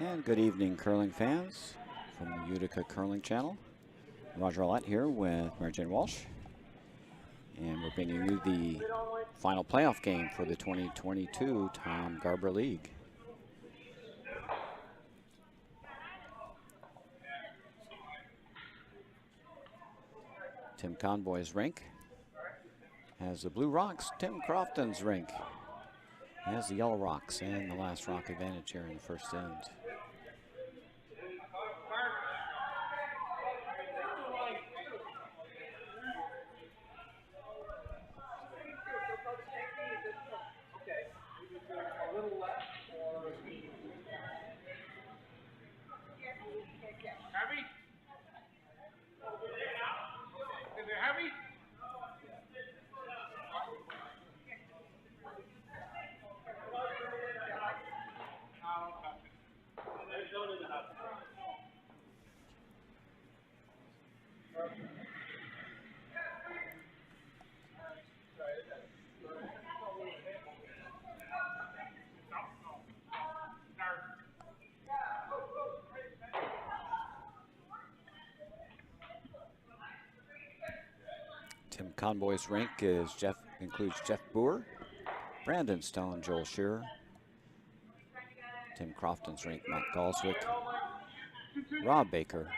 And good evening, curling fans from the Utica Curling Channel. Roger Allett here with Mary Jane Walsh. And we're bringing you the final playoff game for the 2022 Tom Garber League. Tim Conboy's rink has the blue rocks. Tim Crofton's rink has the yellow rocks and the last rock advantage here in the first end. Tim Conboy's rink includes Jeff Boer, Brandon Stone, Joel Shearer. Tim Crofton's rink, Matt Galswick, Rob Baker,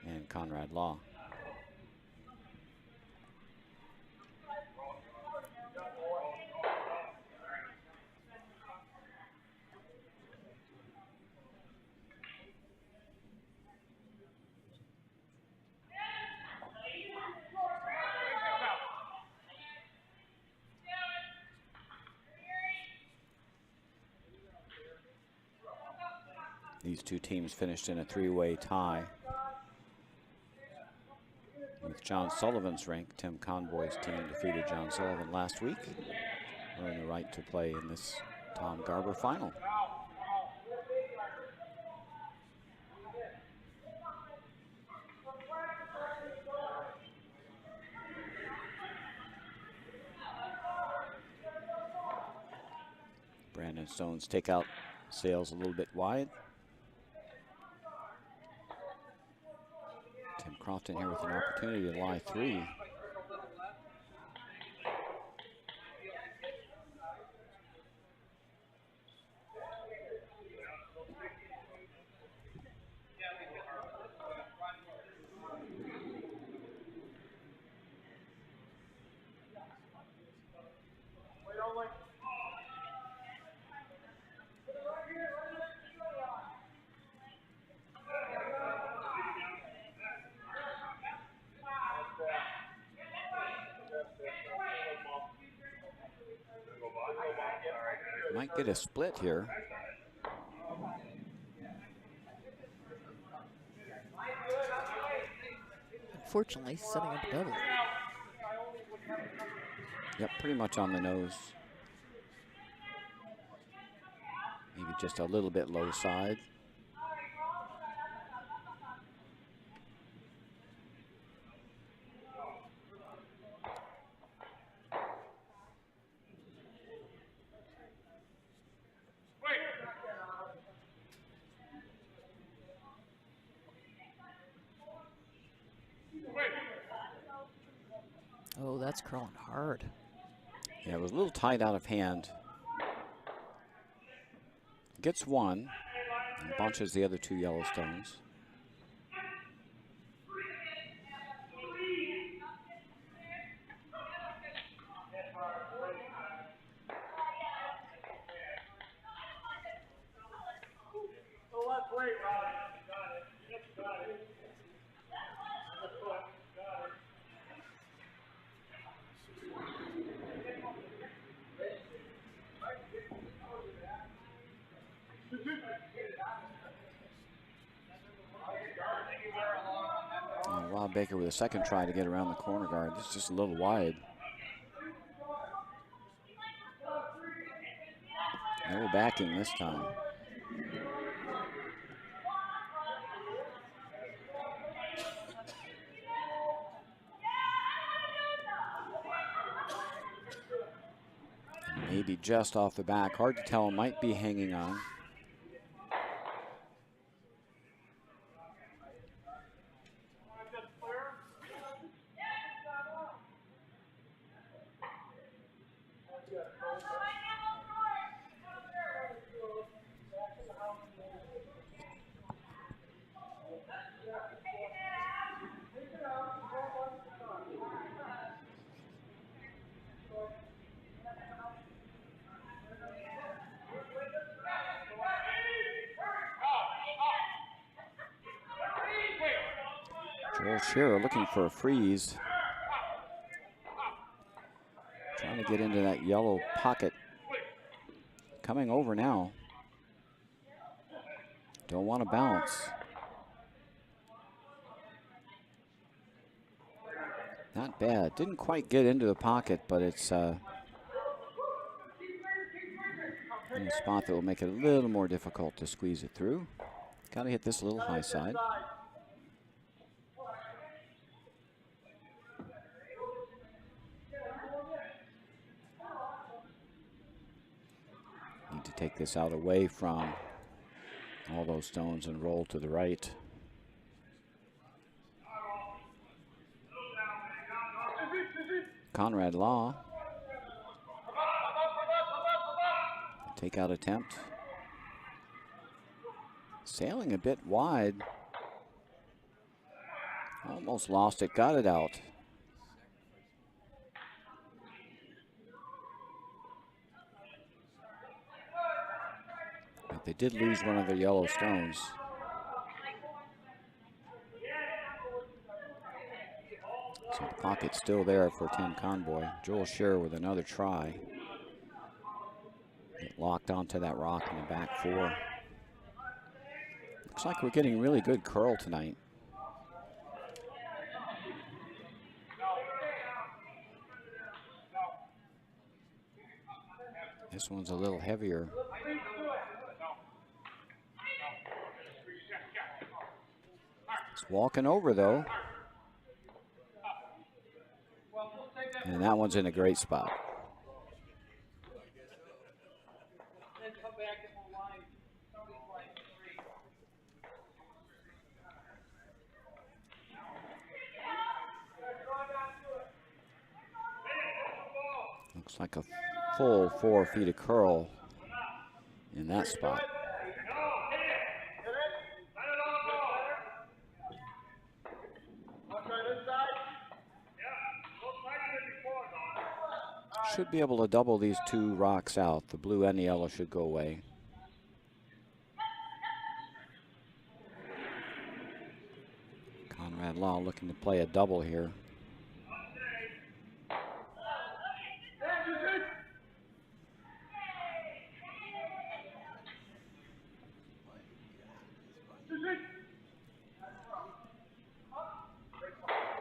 and Conrad Law. These two teams finished in a three-way tie. With John Sullivan's rink, Tim Conboy's team defeated John Sullivan last week. Earned the right to play in this Tom Garber final. Brandon Stone's takeout sails a little bit wide. Tim Crofton here with an opportunity to lie three. Might get a split here. Unfortunately, setting up a double. Yep, pretty much on the nose. Maybe just a little bit low side. Oh, that's curling hard. Yeah, it was a little tight out of hand. Gets one and bunches the other two yellow stones. Rob Baker with a second try to get around the corner guard. This is just a little wide. No backing this time. Maybe just off the back. Hard to tell. Might be hanging on. Joel Shearer looking for a freeze. Trying to get into that yellow pocket. Coming over now. Don't want to bounce. Not bad. Didn't quite get into the pocket, but it's in a spot that will make it a little more difficult to squeeze it through. Got to hit this a little high side. Need to take this out away from all those stones and roll to the right. Conrad Law. Takeout attempt. Sailing a bit wide. Almost lost it, got it out. But they did lose one of their yellow stones. So the pocket's still there for Tim Conboy. Joel Shearer with another try. Get locked onto that rock in the back four. Looks like we're getting really good curl tonight. This one's a little heavier. It's walking over though. And that one's in a great spot. Looks like a full 4 feet of curl in that spot. Should be able to double these two rocks out. The blue and the yellow should go away. Conrad Law looking to play a double here.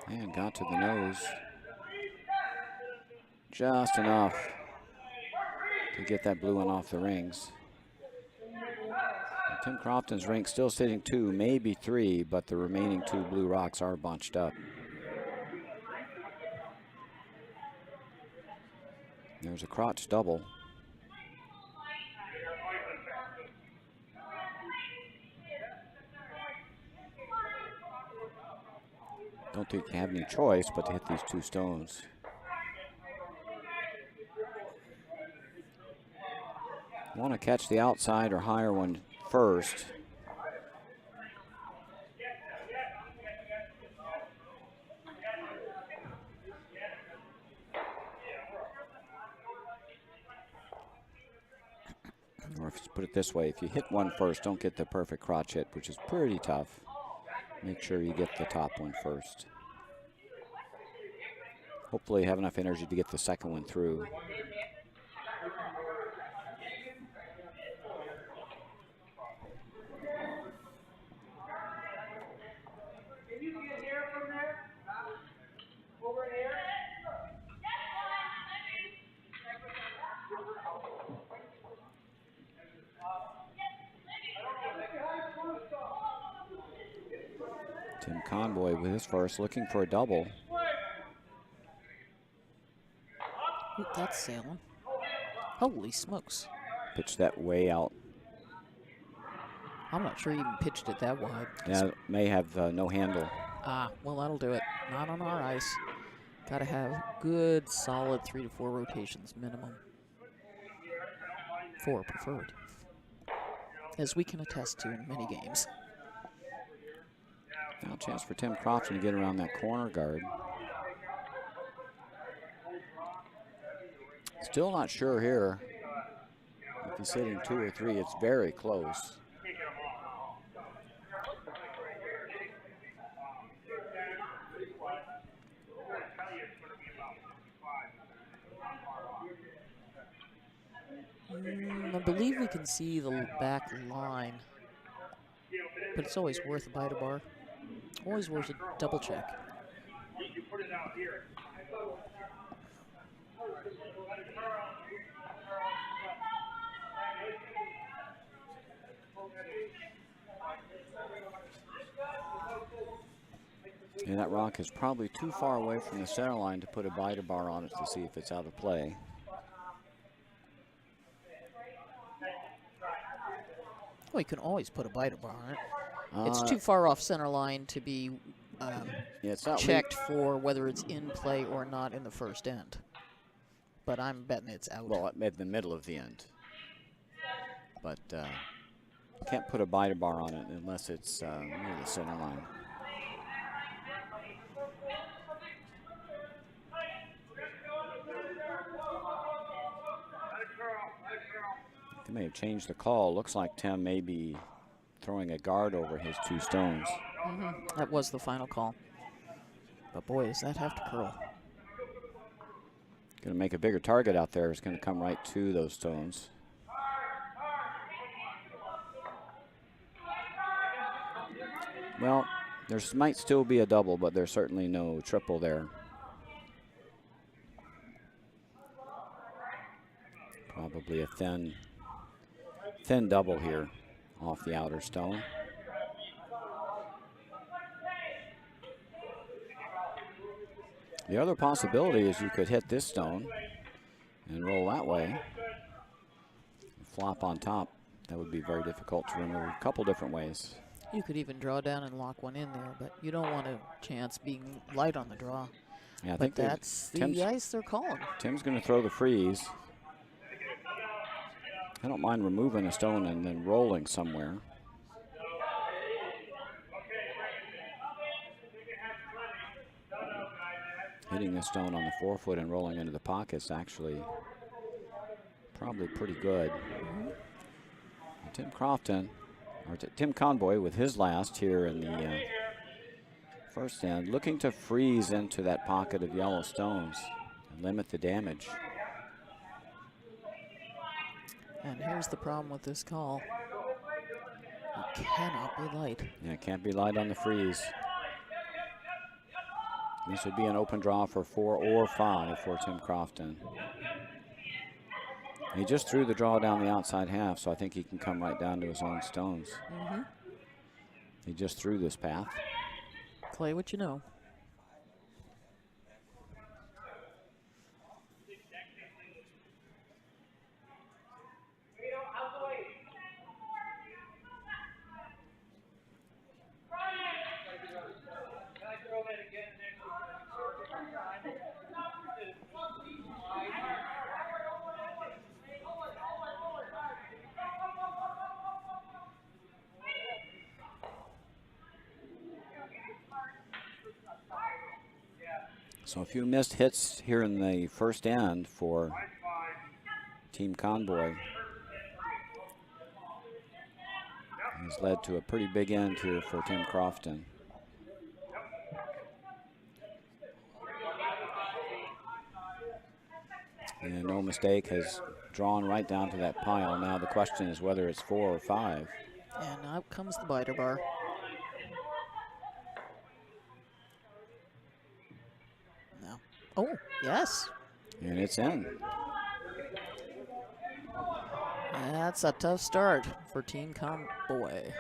And got to the nose. Just enough to get that blue one off the rings. And Tim Crofton's rink still sitting 2, maybe 3, but the remaining 2 blue rocks are bunched up. There's a crotch double. Don't think you have any choice but to hit these 2 stones. Want to catch the outside or higher one first. Or if you put it this way, if you hit one first, don't get the perfect crotch hit, which is pretty tough. Make sure you get the top one first. Hopefully you have enough energy to get the second one through. Tim Conboy with his first, looking for a double. Ooh, that's sailing. Holy smokes. Pitched that way out. I'm not sure he even pitched it that wide. Yeah, may have no handle. Ah, well, that'll do it. Not on our ice. Got to have good, solid 3 to 4 rotations minimum. 4 preferred, as we can attest to in many games. Now a chance for Tim Crofton to get around that corner guard. Still not sure here if he's hitting 2 or 3. It's very close. I believe we can see the back line, but it's always worth a bite of bar. Always worth a double check. Yeah, that rock is probably too far away from the center line to put a biter bar on it to see if it's out of play. Well, you can always put a biter bar on it. It's too far off center line to be yeah, it's not checked for whether it's in play or not in the first end. But I'm betting it's out. Well, in the middle of the end. But can't put a biter bar on it unless it's near the center line. They may have changed the call. Looks like Tim may be throwing a guard over his 2 stones. That was the final call. But boy, does that have to curl. Going to make a bigger target out there. It's going to come right to those stones. Well, there might still be a double, but there's certainly no triple there. Probably a thin double here off the outer stone. The other possibility is you could hit this stone and roll that way, flop on top. That would be very difficult to remove a couple different ways. You could even draw down and lock one in there, but you don't want a chance being light on the draw. Yeah, I but think that's the ice they're calling. Tim's going to throw the freeze. I don't mind removing a stone and then rolling somewhere. Hitting the stone on the 4-foot and rolling into the pocket is actually probably pretty good. Tim Crofton, or Tim Conboy with his last here in the first end, looking to freeze into that pocket of yellow stones and limit the damage. And here's the problem with this call. You cannot be light. Yeah, it can't be light on the freeze. This would be an open draw for 4 or 5 for Tim Crofton. He just threw the draw down the outside half, so I think he can come right down to his own stones. He just threw this path. Play what you know. So a few missed hits here in the first end for Team Conboy has led to a pretty big end here for Tim Crofton. And no mistake has drawn right down to that pile. Now the question is whether it's 4 or 5. And out comes the biter bar. Now, oh, yes. And it's in. That's a tough start for Team Conboy.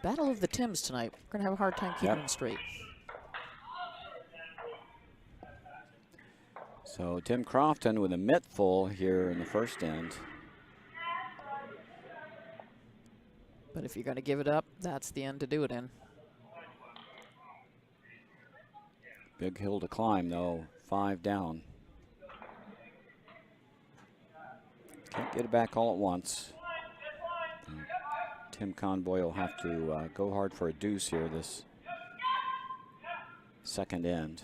Battle of the Tims tonight. We're going to have a hard time keeping them straight. So Tim Crofton with a mitt full here in the first end. But if you're going to give it up, that's the end to do it in. Big hill to climb, though. 5 down. Can't get it back all at once. Tim Conboy will have to go hard for a deuce here this second end.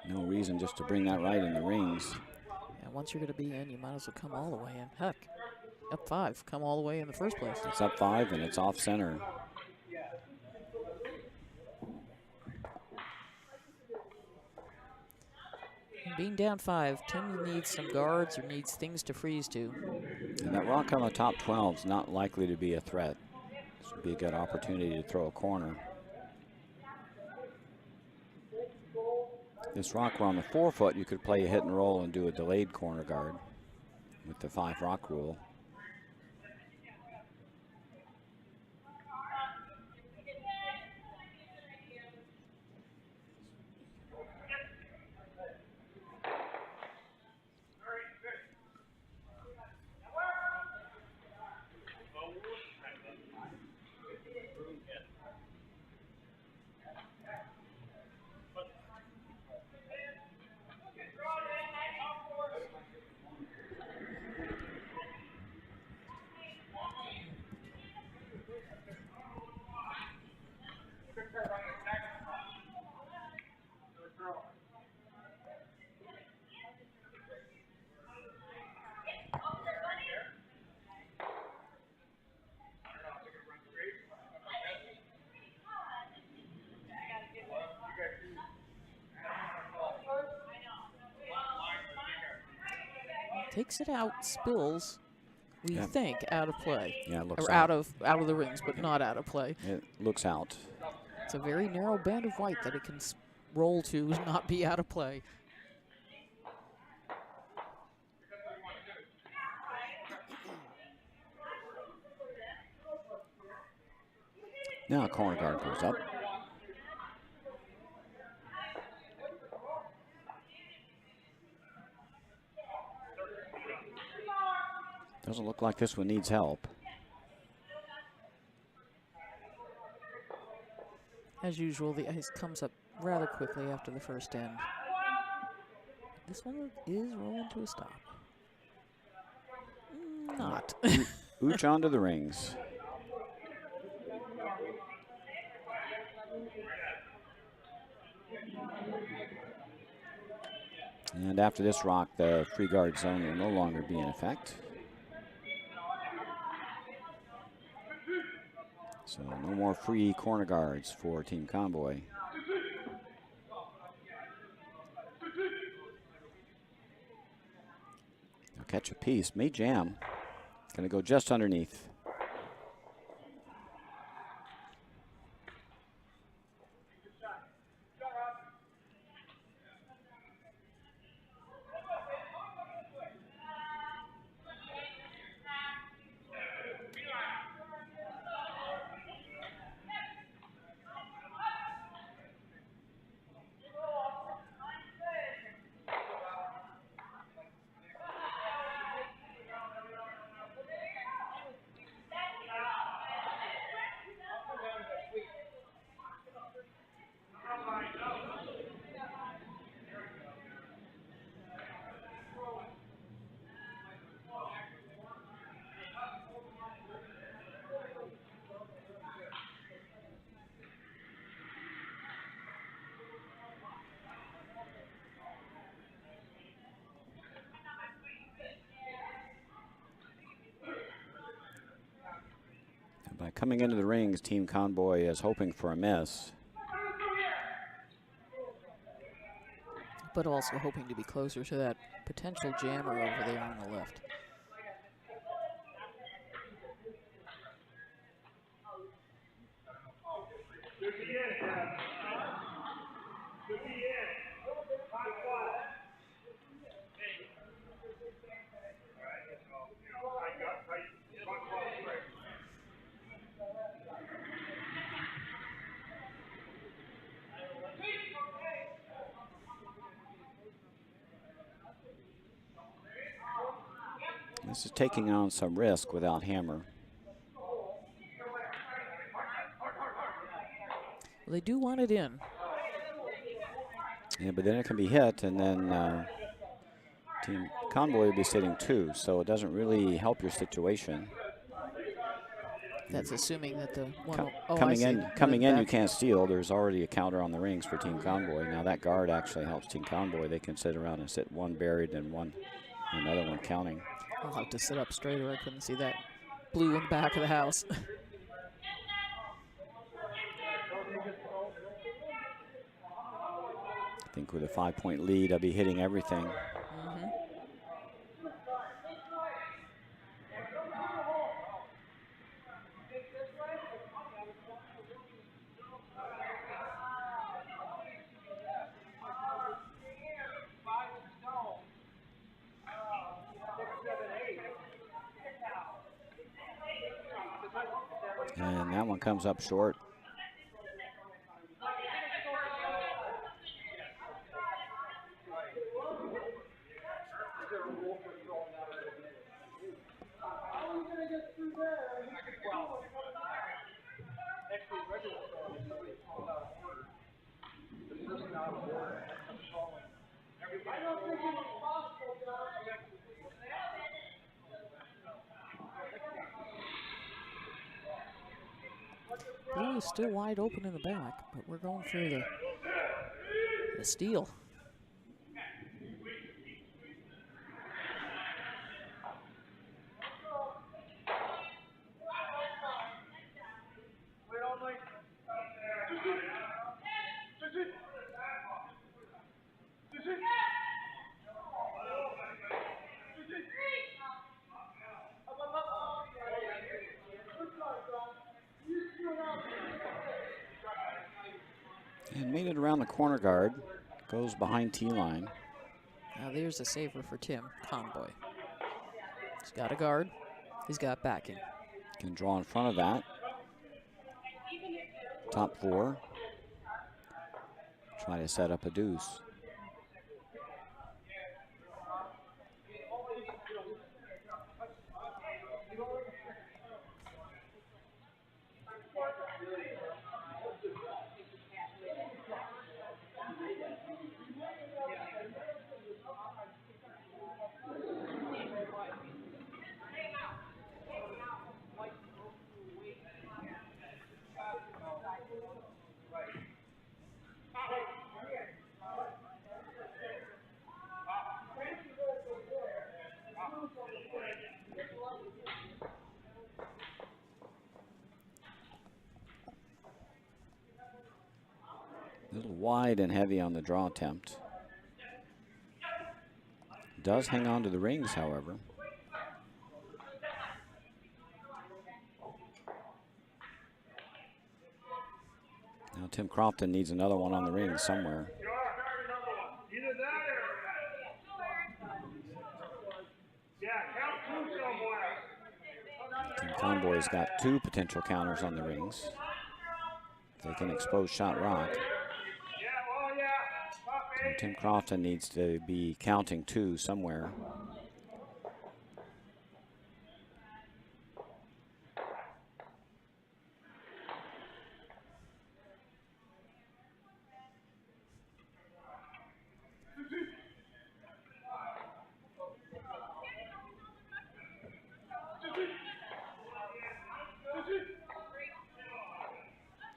No reason just to bring that right in the rings. And once you're going to be in, you might as well come all the way in. Heck, up 5, come all the way in the first place. It's up 5 and it's off center. And being down 5, Tim needs some guards or needs things to freeze to. And that rock on the top 12 is not likely to be a threat. This would be a good opportunity to throw a corner. This rock were on the 4-foot, you could play a hit and roll and do a delayed corner guard with the 5 rock rule. Takes it out, spills, we think, out of play. Yeah, it looks or out of the rings, but not out of play. It looks out. It's a very narrow band of white that it can roll to and not be out of play. Now a corner guard goes up. Doesn't look like this one needs help. As usual, the ice comes up rather quickly after the first end. This one is rolling to a stop. Not. Ooch onto the rings. And after this rock, the free guard zone will no longer be in effect. So no more free corner guards for Team Convoy. They'll catch a piece, may jam. Gonna go just underneath. By coming into the rings, Team Convoy is hoping for a miss. But also hoping to be closer to that potential jammer over there on the left. This is taking on some risk without hammer. Well, they do want it in. Yeah, but then it can be hit, and then Team Convoy will be sitting 2, so it doesn't really help your situation. That's assuming that the one coming in, you can't steal. There's already a counter on the rings for Team Convoy. Now that guard actually helps Team Convoy. They can sit around and sit one buried and another one counting. I'll have to sit up straighter. I couldn't see that blue in the back of the house. I think with a 5-point lead, I'll be hitting everything. And that one comes up short. Blue is still wide open in the back, but we're going for the steal. And made it around the corner guard. Goes behind T-line. Now there's a saver for Tim Convoy. He's got a guard. He's got backing. Can draw in front of that. Top 4. Try to set up a deuce. A little wide and heavy on the draw attempt. Does hang on to the rings, however. Now Tim Crofton needs another one on the rings somewhere. Team Convoy's got 2 potential counters on the rings. They can expose shot rock. So Tim Crofton needs to be counting 2 somewhere.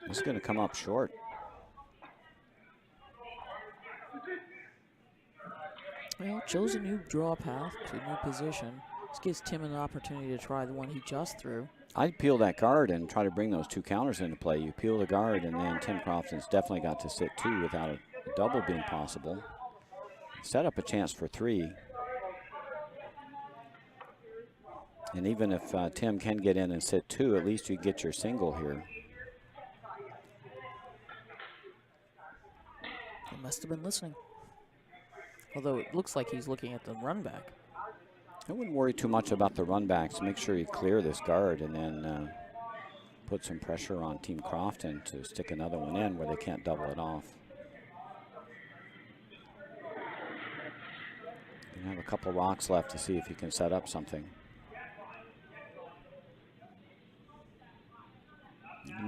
It's going to come up short. Well, chose a new draw path to a new position. This gives Tim an opportunity to try the one he just threw. I'd peel that guard and try to bring those 2 counters into play. You peel the guard, and then Tim Crofton's definitely got to sit 2 without a double being possible. Set up a chance for 3. And even if Tim can get in and sit 2, at least you get your single here. He must have been listening. Although it looks like he's looking at the run back. I wouldn't worry too much about the run backs. Make sure you clear this guard and then put some pressure on Team Crofton to stick another one in where they can't double it off. You have a couple rocks left to see if you can set up something.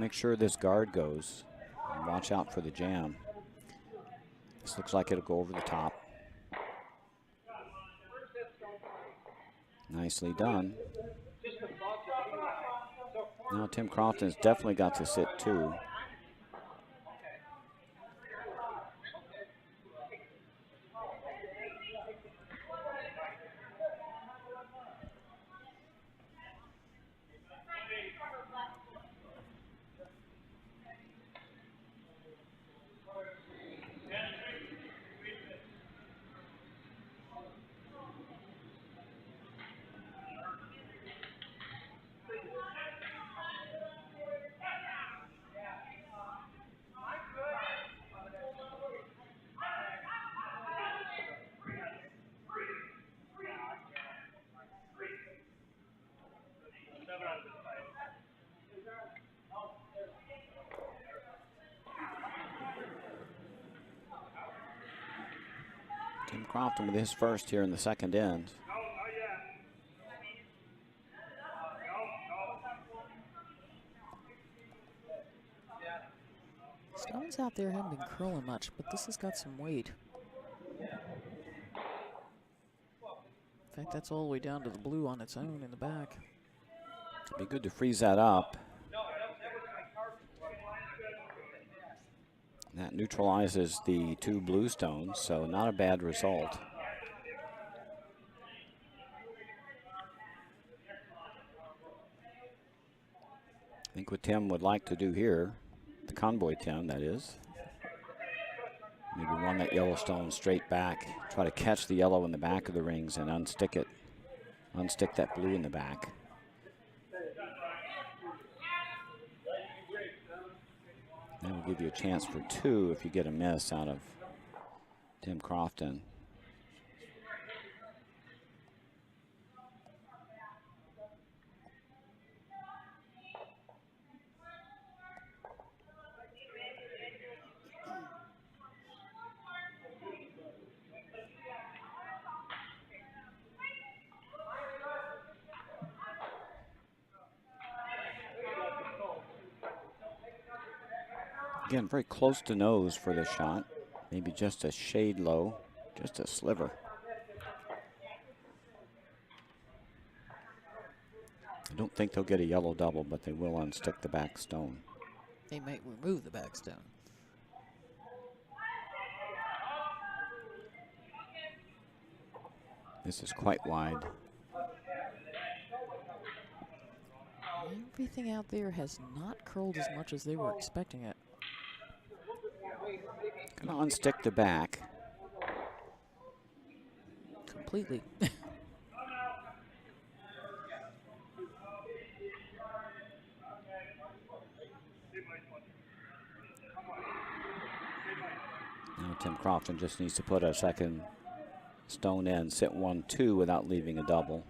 Make sure this guard goes. And watch out for the jam. This looks like it'll go over the top. Nicely done. Now Tim Crofton's definitely got to sit too. Tim Crofton with his first here in the second end. Stones out there haven't been curling much, but this has got some weight. In fact, that's all the way down to the blue on its own in the back. It'd be good to freeze that up. That neutralizes the 2 blue stones, so not a bad result. I think what Tim would like to do here, the convoy Tim, that is, maybe run that yellow stone straight back, try to catch the yellow in the back of the rings and unstick it, unstick that blue in the back. That will give you a chance for 2 if you get a miss out of Tim Crofton. Again, very close to nose for the shot. Maybe just a shade low, just a sliver. I don't think they'll get a yellow double, but they will unstick the back stone. They might remove the back stone. This is quite wide. Everything out there has not curled as much as they were expecting it. Gonna unstick the back. Completely. Now Tim Crofton just needs to put a second stone in, sit 1-2 without leaving a double.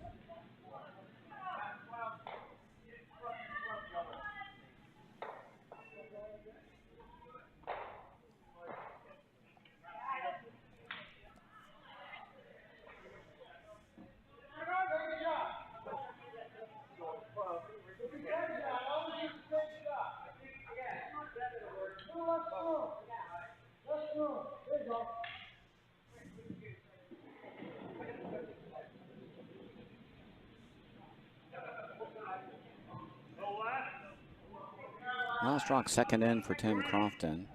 Last rock second in for Tim Crofton.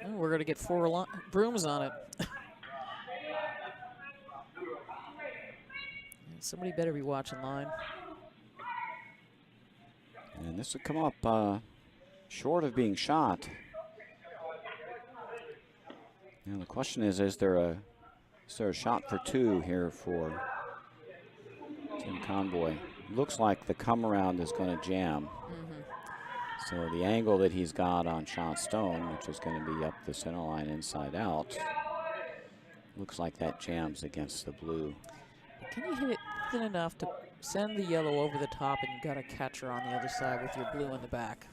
Oh, we're going to get 4 brooms on it. Somebody better be watching line. And this would come up short of being shot. Now the question is there a shot for 2 here for Tim Convoy? Looks like the come around is going to jam. So the angle that he's got on shot stone, which is going to be up the center line inside out, looks like that jams against the blue. Can you hit it thin enough to send the yellow over the top, and you got a catcher on the other side with your blue in the back?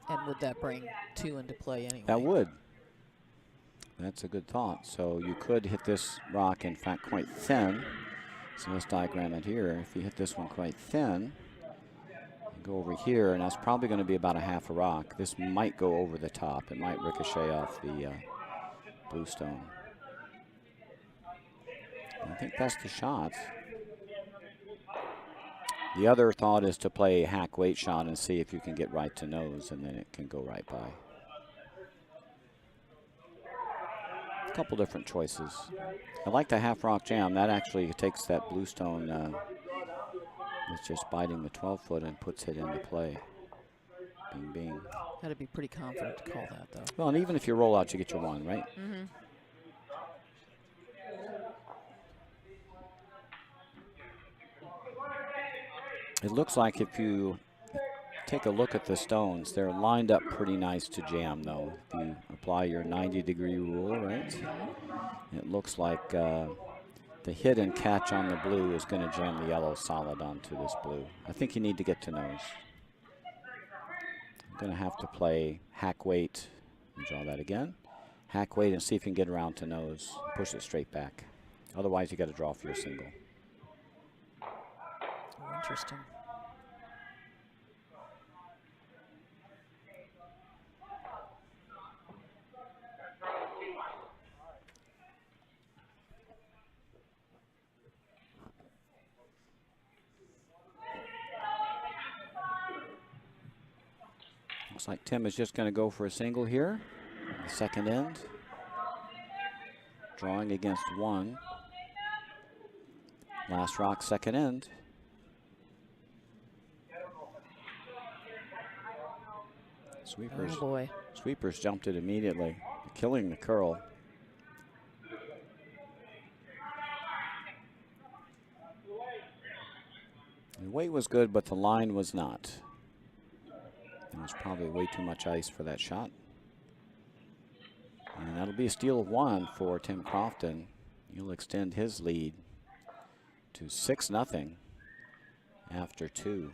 And would that bring 2 into play anyway? That would. That's a good thought. So you could hit this rock, in fact, quite thin So let's diagram it here. If you hit this one quite thin, go over here, and that's probably going to be about a half a rock. This might go over the top. It might ricochet off the blue stone. I think that's the shot. The other thought is to play a hack weight shot and see if you can get right to nose, and then it can go right by. A couple different choices. I like the half rock jam. That actually takes that blue stone that's just biting the 12-foot and puts it into play. Bing, bing. Got to be pretty confident to call that, though. Well, and even if you roll out, you get your one, right? Mm-hmm. It looks like if you take a look at the stones, they're lined up pretty nice to jam, though. If you apply your 90-degree rule, right? It looks like the hit and catch on the blue is going to jam the yellow solid onto this blue. I think you need to get to nose. I'm going to have to play hack weight. Draw that again. Hack weight and see if you can get around to nose. Push it straight back. Otherwise, you got to draw for your single. Oh, interesting. Looks like Tim is just going to go for a single here. The second end. Drawing against one. Last rock, second end. Sweepers. Oh boy. Sweepers jumped it immediately, killing the curl. The weight was good, but the line was not. There was probably way too much ice for that shot. And that'll be a steal of one for Tim Crofton. He'll extend his lead to 6-0 after two.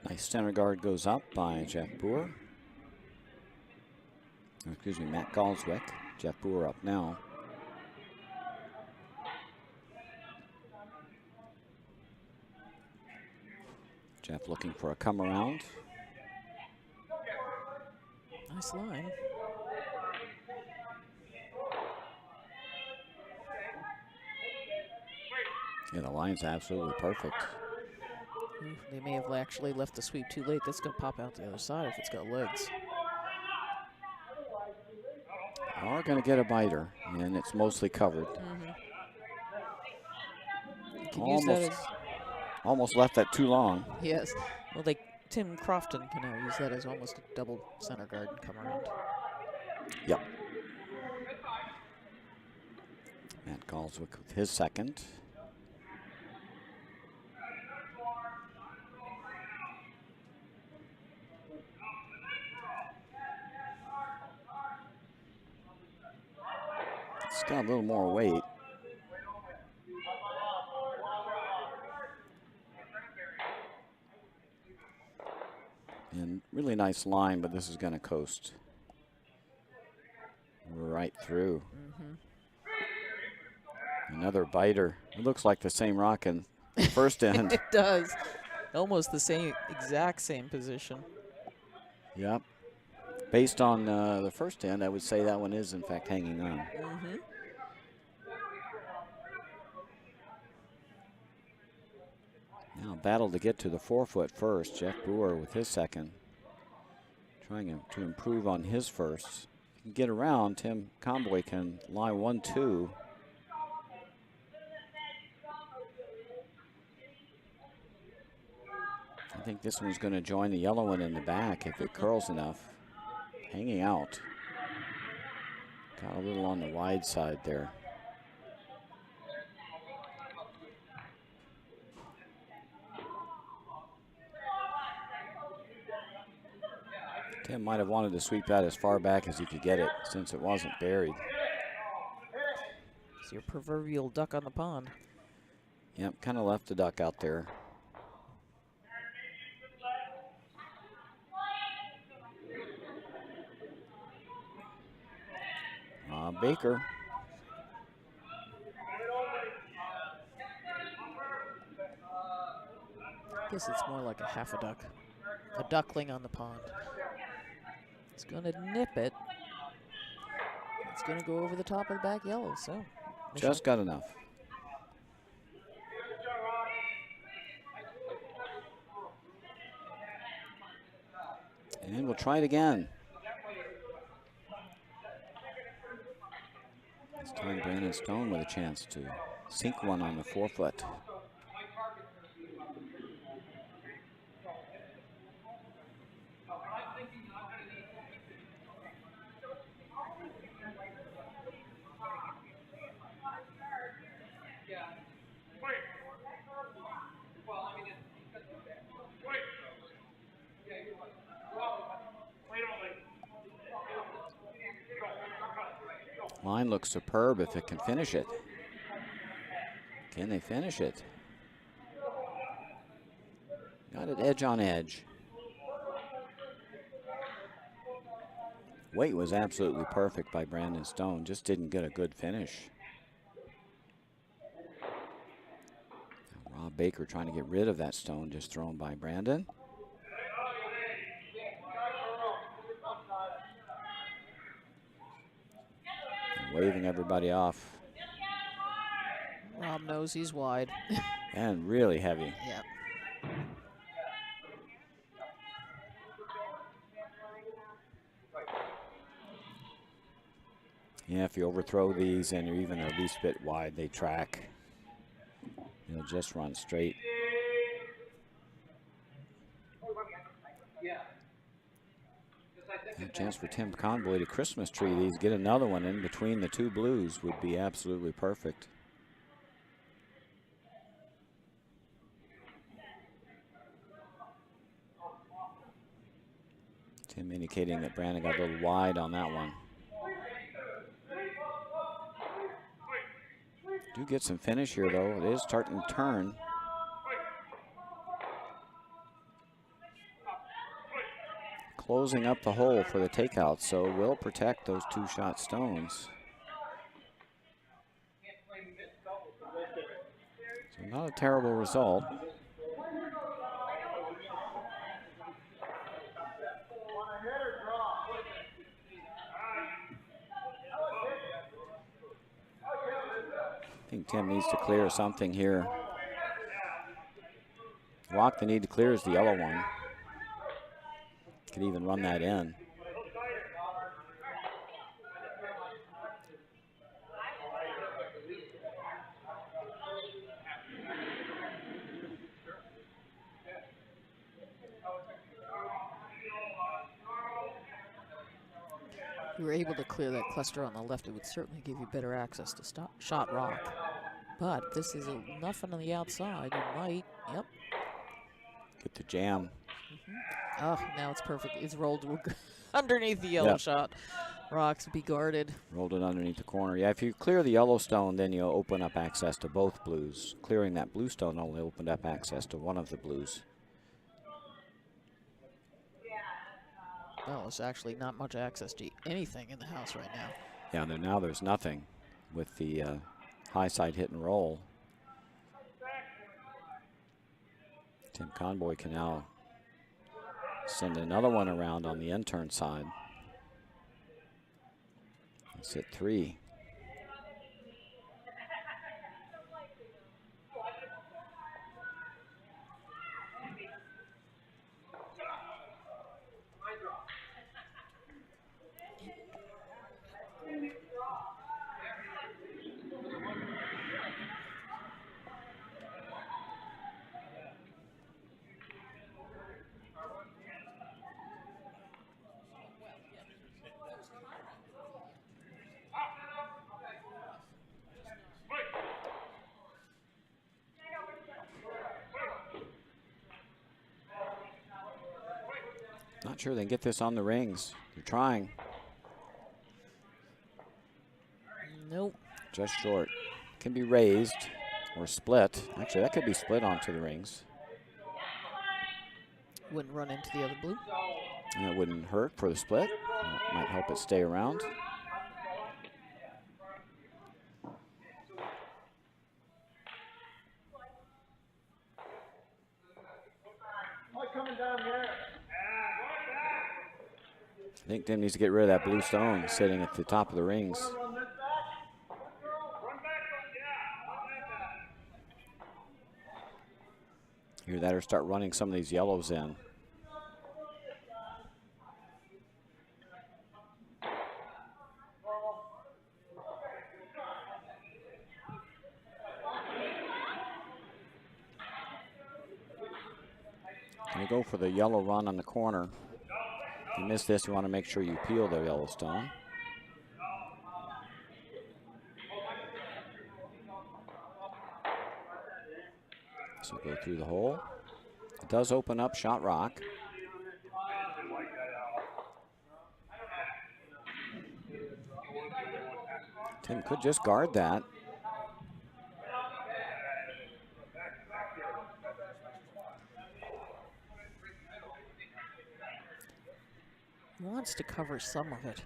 Nice center guard goes up by Jeff Boer. Excuse me, Matt Galswick. Jeff Boer up now. Jeff looking for a come around. Nice line. Yeah, the line's absolutely perfect. They may have actually left the sweep too late. That's going to pop out the other side if it's got legs. Are going to get a biter, and it's mostly covered. You can use that as, Almost left that too long. yes. Well, Tim Crofton can now use that as almost a double center guard and come around. Yep. Matt Galswick with his second. It's got a little more weight. And really nice line, but this is going to coast right through. Another biter. It looks like the same rock in the first end. It does. Almost the same, exact same position. Yep. Based on the first end, I would say that one is, in fact, hanging on. Mm-hmm. Now, battle to get to the 4-foot first. Jeff Brewer with his second. Trying to improve on his first. If he can get around, Tim Conboy can lie 1-2. I think this one's going to join the yellow one in the back if it curls enough. Hanging out. Got a little on the wide side there. Tim might have wanted to sweep that as far back as he could get it since it wasn't buried. It's your proverbial duck on the pond. Yep, kind of left the duck out there. Baker. I guess it's more like a half a duck. A duckling on the pond. It's going to nip it. It's going to go over the top of the back yellow, so. Just got enough. And we'll try it again. This time Brandon Stone with a chance to sink one on the 4-foot. Line looks superb if it can finish it. Can they finish it? Got it edge on edge. Weight was absolutely perfect by Brandon Stone, just didn't get a good finish. Rob Baker trying to get rid of that stone just thrown by Brandon. Waving everybody off. Rob knows he's wide. And really heavy. Yep. Yeah, if you overthrow these and you're even the least bit wide, they track. They'll just run straight. A chance for Tim Conboy to Christmas tree these. Get another one in between the two blues would be absolutely perfect. Tim indicating that Brandon got a little wide on that one. Do get some finish here though. It is starting to turn. Closing up the hole for the takeout, so will protect those two-shot stones. So not a terrible result. I think Tim needs to clear something here. Rock they need to clear is the yellow one. Could even run that in. If you were able to clear that cluster on the left, it would certainly give you better access to shot rock. But if this is nothing on the outside, you might, yep. Get the jam. Oh, now it's perfect. It's rolled underneath the yellow shot. Rocks be guarded. Rolled it underneath the corner. Yeah, if you clear the yellow stone, then you'll open up access to both blues. Clearing that blue stone only opened up access to one of the blues. Well, there's actually not much access to anything in the house right now. Yeah, now there's nothing with the high side hit and roll. Tim Conboy can now send another one around on the end turn side. Set 3. Not sure they can get this on the rings. They're trying. Nope. Just short. Can be raised or split. Actually, that could be split onto the rings. Wouldn't run into the other blue. And it wouldn't hurt for the split. Might help it stay around. I think Tim needs to get rid of that blue stone sitting at the top of the rings. Either that or start running some of these yellows in. You go for the yellow run on the corner. If you miss this, you want to make sure you peel the yellow stone. So go through the hole. It does open up shot rock. Tim could just guard that. Wants to cover some of it.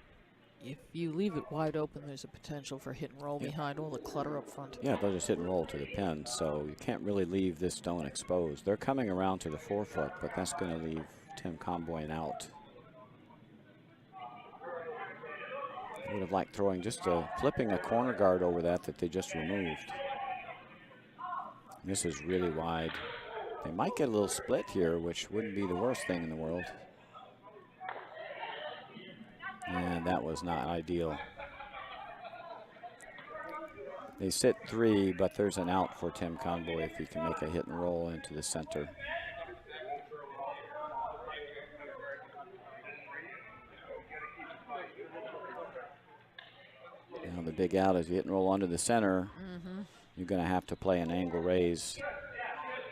If you leave it wide open, there's a potential for hit and roll behind all the clutter up front. Yeah, they'll just hit and roll to the pin, so you can't really leave this stone exposed. They're coming around to the 4-foot, but that's going to leave Tim Conboy out. I would have liked throwing just flipping a corner guard over that they just removed. This is really wide. They might get a little split here, which wouldn't be the worst thing in the world. And that was not ideal. They sit 3, but there's an out for Tim Conboy if he can make a hit and roll into the center. Now the big out is you hit and roll onto the center. You're going to have to play an angle raise to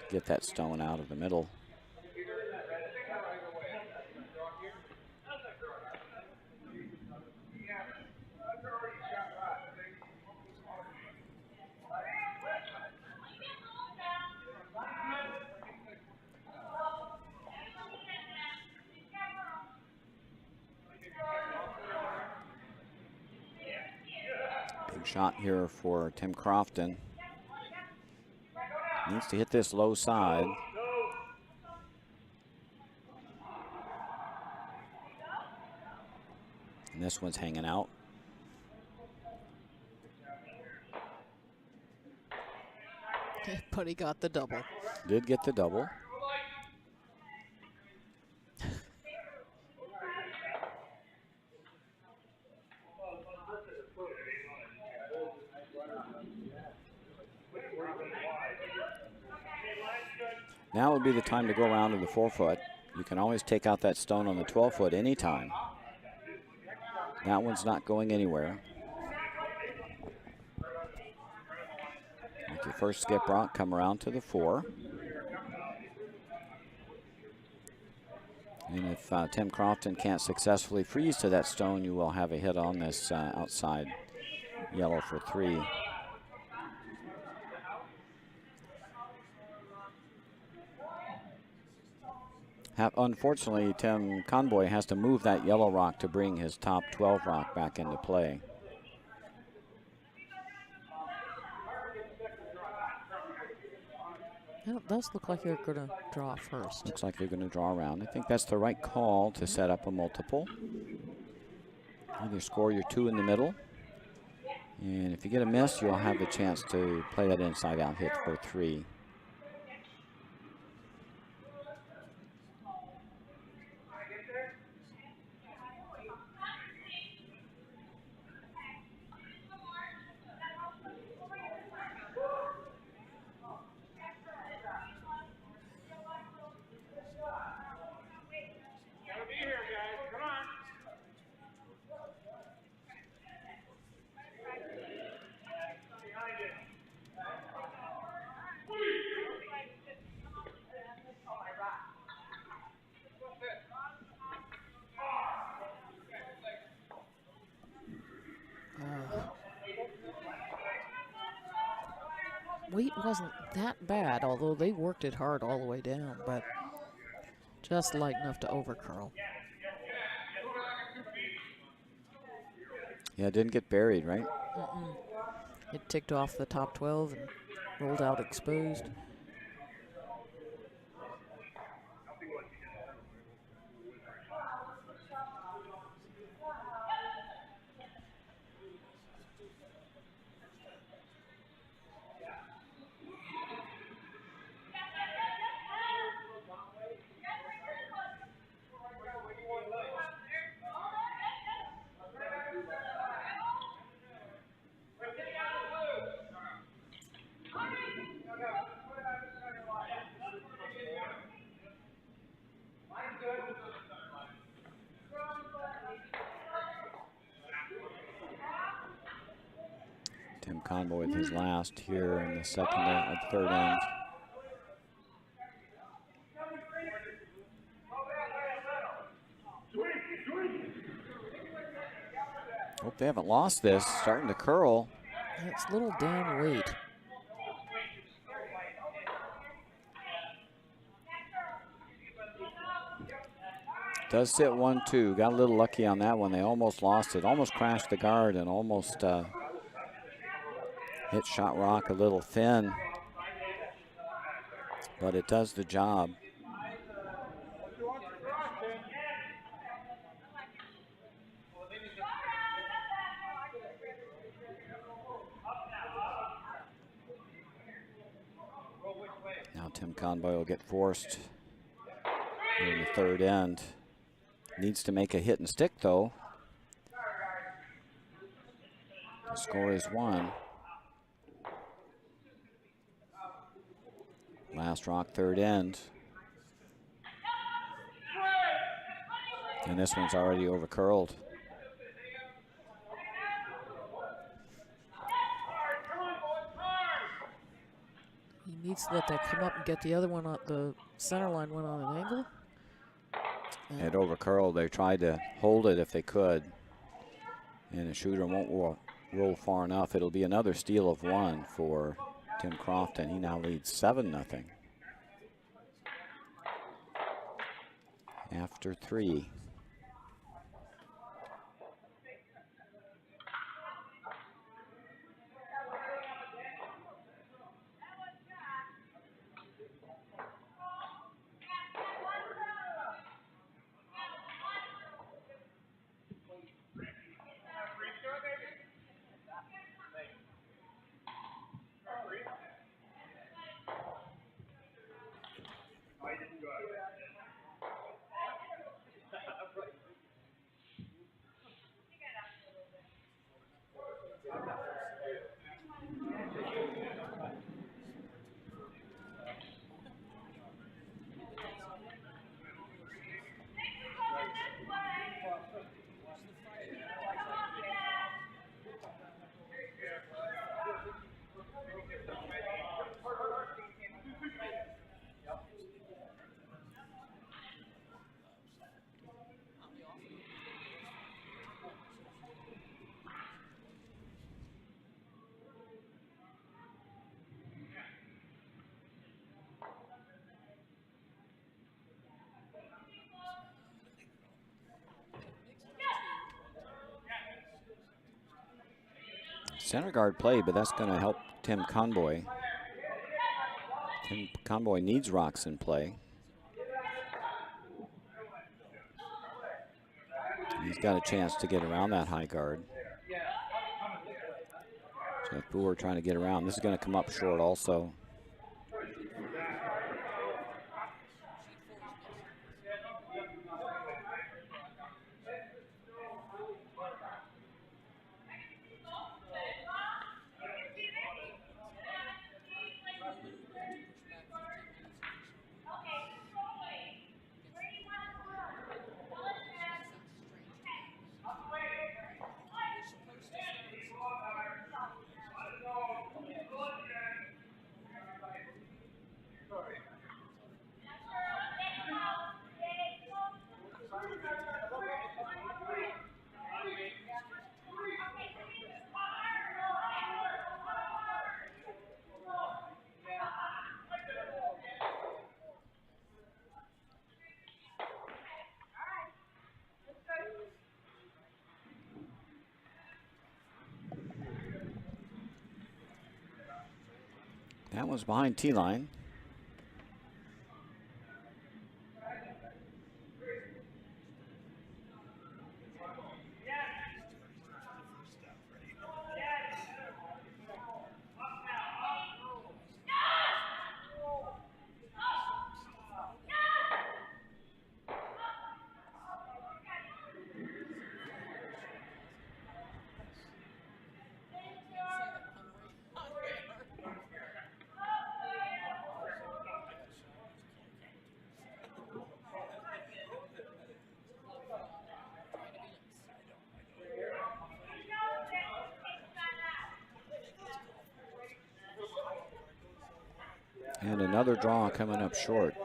get that stone out of the middle. Shot here for Tim Crofton. Needs to hit this low side. And this one's hanging out. But he got the double. Did get the double. Now would be the time to go around to the 4-foot. You can always take out that stone on the 12-foot anytime. That one's not going anywhere. Make your first skip rock, come around to the 4. And if Tim Crofton can't successfully freeze to that stone, you will have a hit on this outside yellow for 3. Unfortunately, Tim Conboy has to move that yellow rock to bring his top 12 rock back into play. Yeah, it does look like you're going to draw first. Looks like they're going to draw around. I think that's the right call to set up a multiple. Either score your 2 in the middle And if you get a miss, you'll have the chance to play that inside out hit for 3. Weight wasn't that bad, although they worked it hard all the way down, but just light enough to overcurl. Yeah, it didn't get buried, right? It ticked off the top 12 and rolled out exposed. Tim Conboy with his last here in the third end. Hope they haven't lost this. Starting to curl. It's a little down weight. Does sit 1-2. Got a little lucky on that one. They almost lost it. Almost crashed the guard and almost hit shot rock a little thin. But it does the job. Now Tim Conboy will get forced in the third end. Needs to make a hit and stick, though. The score is 1. Last rock, third end. And this one's already overcurled. He needs to let that come up and get the other one on the center line one on an angle. It overcurled. They tried to hold it if they could. And the shooter won't roll far enough. It'll be another steal of 1 for Tim Crofton. He now leads 7-0. After 3. Center guard play, but that's going to help Tim Conboy. Tim Conboy needs rocks in play. He's got a chance to get around that high guard. So Brewer trying to get around. This is going to come up short also. That was behind T-line. And another draw coming up short.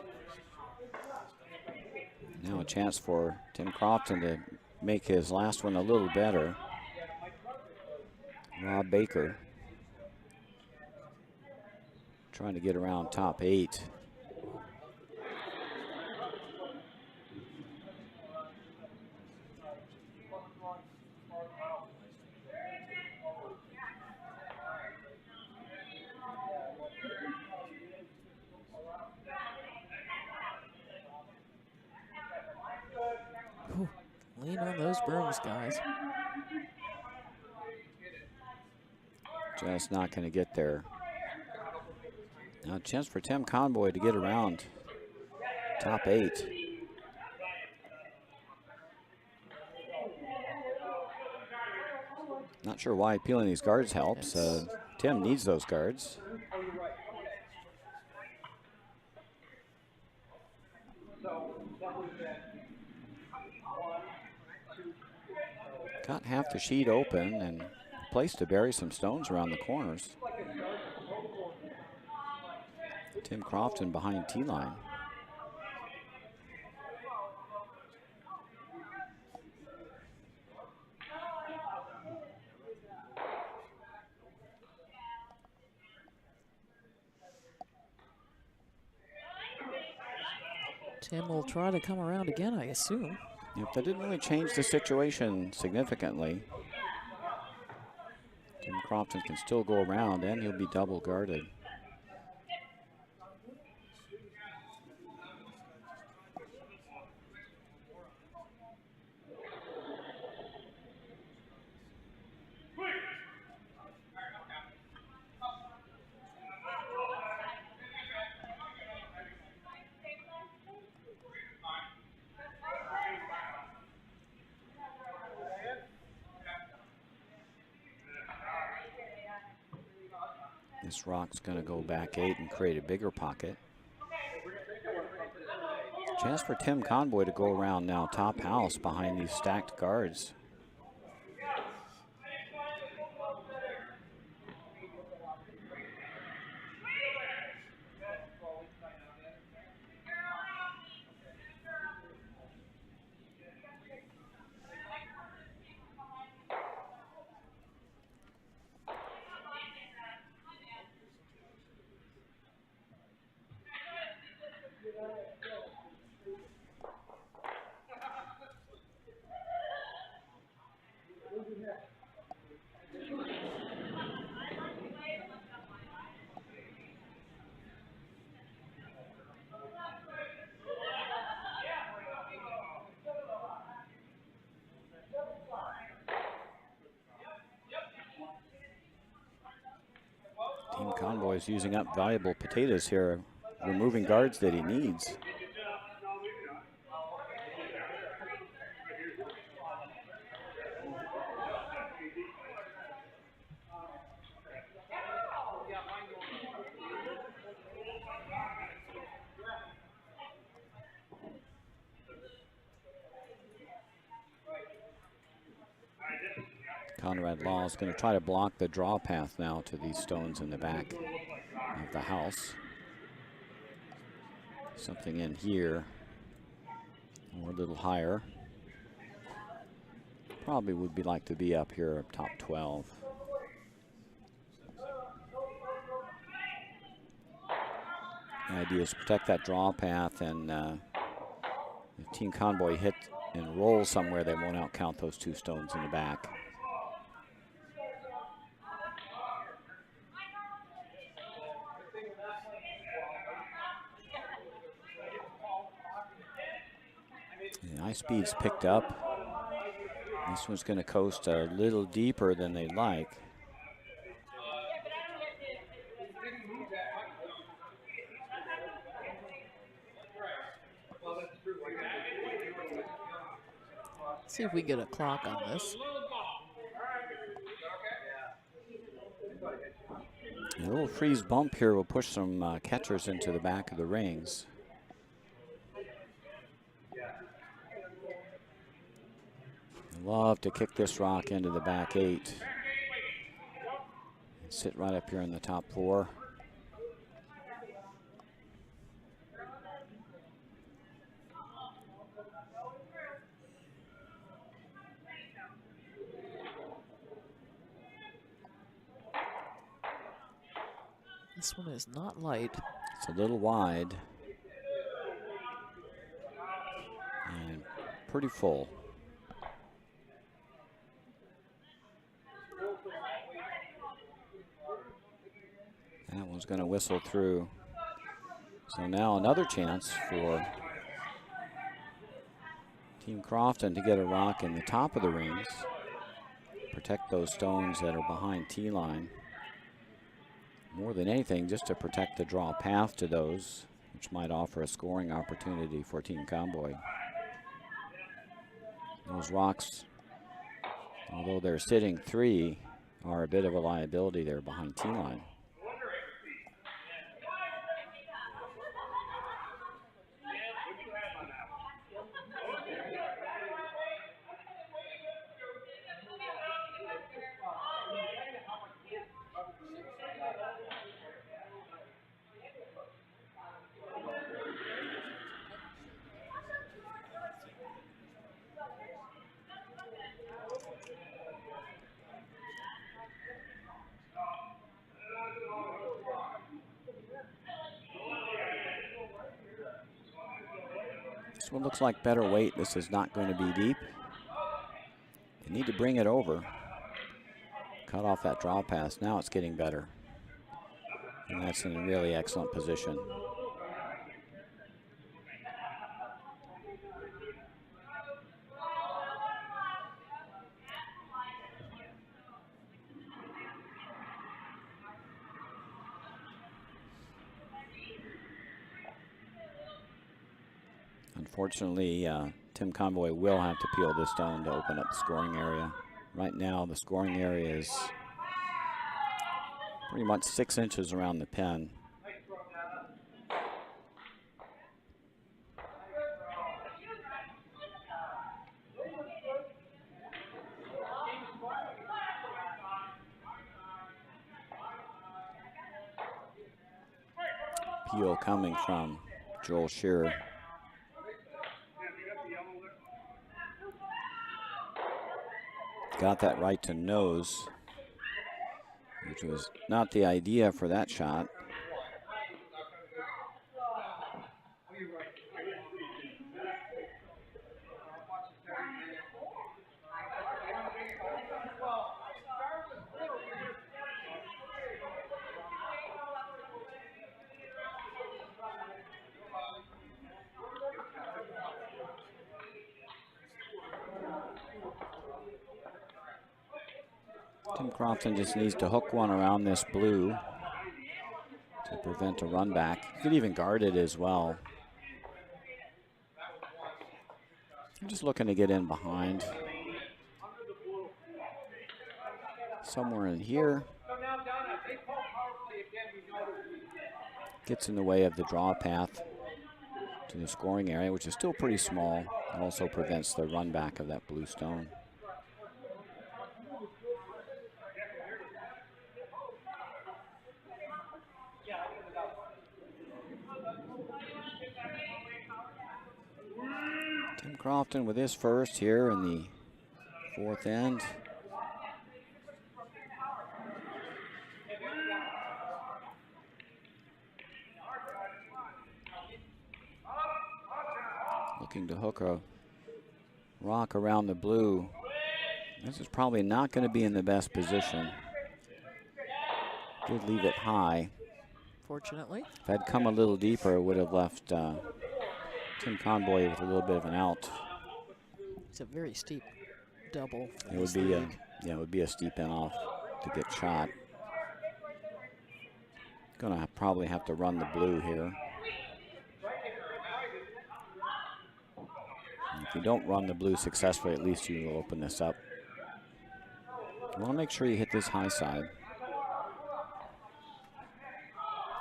Now a chance for Tim Crofton to make his last one a little better. Rob Baker trying to get around top 8. Ooh, lean on those brooms, guys. Just not going to get there. Now a chance for Tim Conboy to get around top 8. Not sure why peeling these guards helps. Tim needs those guards. Got half the sheet open and a place to bury some stones around the corners. Tim Crofton behind T-line. Tim will try to come around again, I assume. Yep, that didn't really change the situation significantly. Tim Crofton can still go around and he'll be double guarded. This rock's going to go back 8 and create a bigger pocket. Chance for Tim Conboy to go around now top house behind these stacked guards. Convoy is using up valuable potatoes here, removing guards that he needs. Conrad Law is going to try to block the draw path now to these stones in the back of the house. Something in here, or a little higher. Probably would be like to be up here up top 12. The idea is to protect that draw path, and if Team Convoy hit and roll somewhere, they won't outcount those 2 stones in the back. The ice speed's picked up. This one's going to coast a little deeper than they'd like. See if we can get a clock on this. A little freeze bump here will push some catchers into the back of the rings. Love to kick this rock into the back 8. And sit right up here in the top 4. This one is not light. It's a little wide. And pretty full. That one's going to whistle through. So now another chance for Team Crofton to get a rock in the top of the rings. Protect those stones that are behind T-line. More than anything, just to protect the draw path to those, which might offer a scoring opportunity for Team Convoy. Those rocks, although they're sitting 3, are a bit of a liability there behind T-line. This one looks like better weight. This is not going to be deep. They need to bring it over. Cut off that draw pass. Now it's getting better. And that's in a really excellent position. Unfortunately, Team Convoy will have to peel this stone to open up the scoring area. Right now, the scoring area is pretty much 6 inches around the pin. Peel coming from Joel Shearer. Got that right to nose, which was not the idea for that shot. Team Crofton just needs to hook one around this blue. to prevent a run back. You could even guard it as well. I'm just looking to get in behind. Somewhere in here. Gets in the way of the draw path to the scoring area, which is still pretty small. It also prevents the run back of that blue stone. Tim Crofton with his first here in the fourth end. Looking to hook a rock around the blue. This is probably not going to be in the best position. Did leave it high. Fortunately. If I'd come a little deeper, it would have left Tim Conboy with a little bit of an out. It's a very steep double. It would be it would be a steep end off to get shot. Gonna probably have to run the blue here. And if you don't run the blue successfully, at least you will open this up. You want to make sure you hit this high side.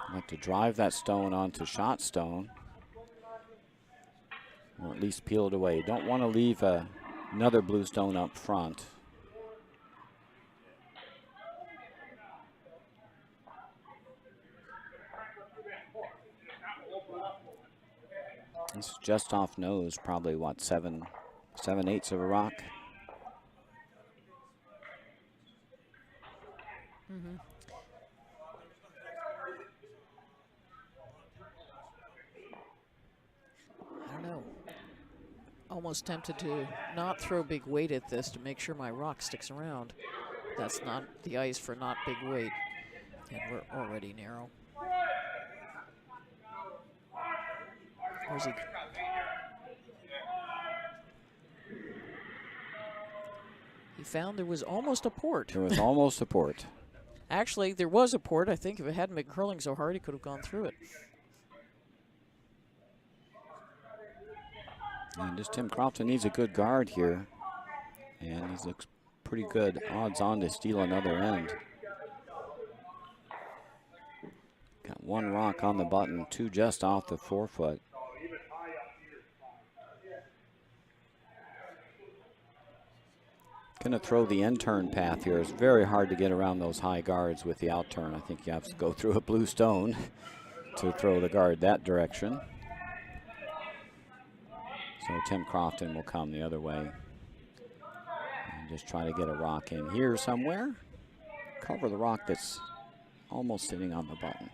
You like to drive that stone onto shot stone, or at least peel it away. You don't want to leave another blue stone up front. This is just off nose, probably what, 7/8 of a rock. Mm-hmm. I don't know. Almost tempted to not throw big weight at this to make sure my rock sticks around. That's not the ice for not big weight. And we're already narrow. Where's he? He found there was almost a port. There was almost a port. Actually, there was a port. I think if it hadn't been curling so hard, he could have gone through it. And just Tim Crofton needs a good guard here. And he looks pretty good. Odds on to steal another end. Got one rock on the button, two just off the forefoot. Gonna throw the end turn path here. It's very hard to get around those high guards with the out turn. I think you have to go through a blue stone to throw the guard that direction. So Tim Crofton will come the other way and just try to get a rock in here somewhere. Cover the rock that's almost sitting on the button.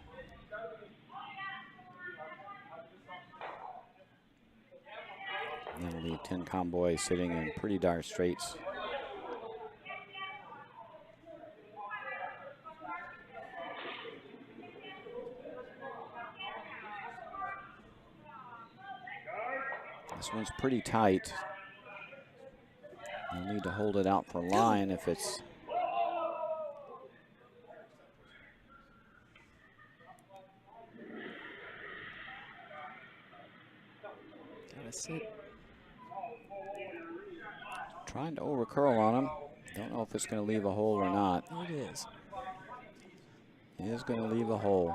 And that'll leave Tim Conboy sitting in pretty dire straits. This one's pretty tight. You'll need to hold it out for line if it's... Gotta sit. Trying to overcurl on him. Don't know if it's going to leave a hole or not. It is. It is going to leave a hole.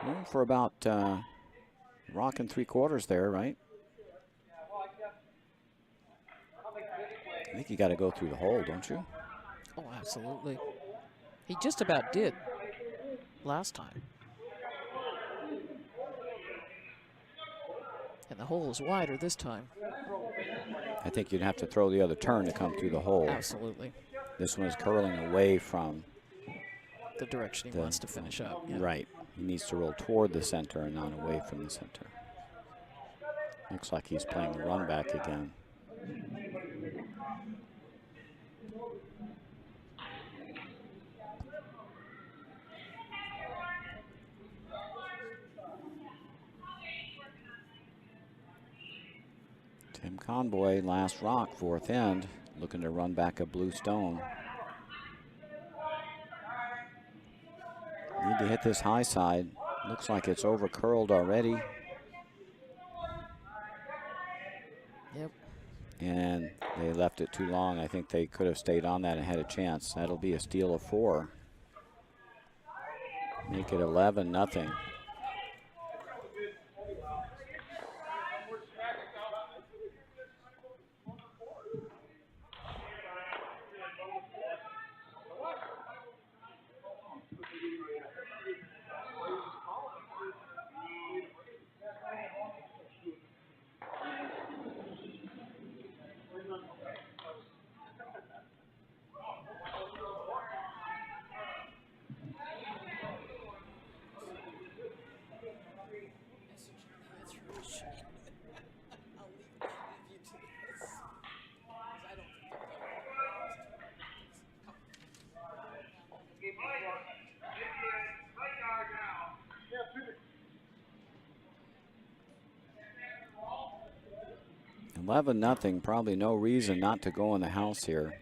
Room for about rock and 3/4 there, right? I think you got to go through the hole, don't you? Oh, absolutely. He just about did last time. And the hole is wider this time. I think you'd have to throw the other turn to come through the hole. Absolutely. This one is curling away from the direction he wants to finish up. Yeah. Right. He needs to roll toward the center and not away from the center. Looks like he's playing the run back again. Tim Conboy, last rock, fourth end, looking to run back a blue stone. Need to hit this high side. Looks like it's over curled already. Yep. And they left it too long. I think they could have stayed on that and had a chance. That'll be a steal of 4. Make it 11-0. $11-0. Probably no reason not to go in the house here.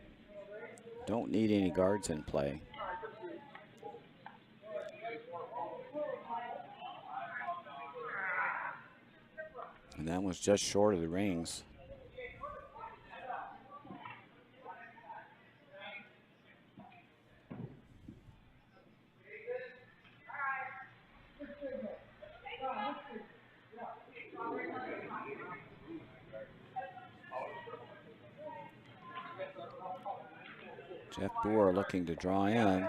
Don't need any guards in play. And that was just short of the rings. Jeff Boer looking to draw in.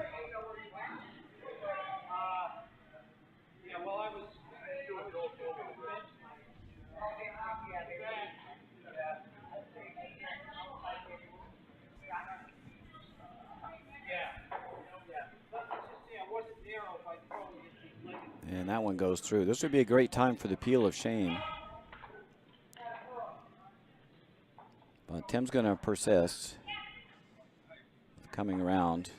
And that one goes through. This would be a great time for the peel of shame. But Tim's going to persist. Coming around.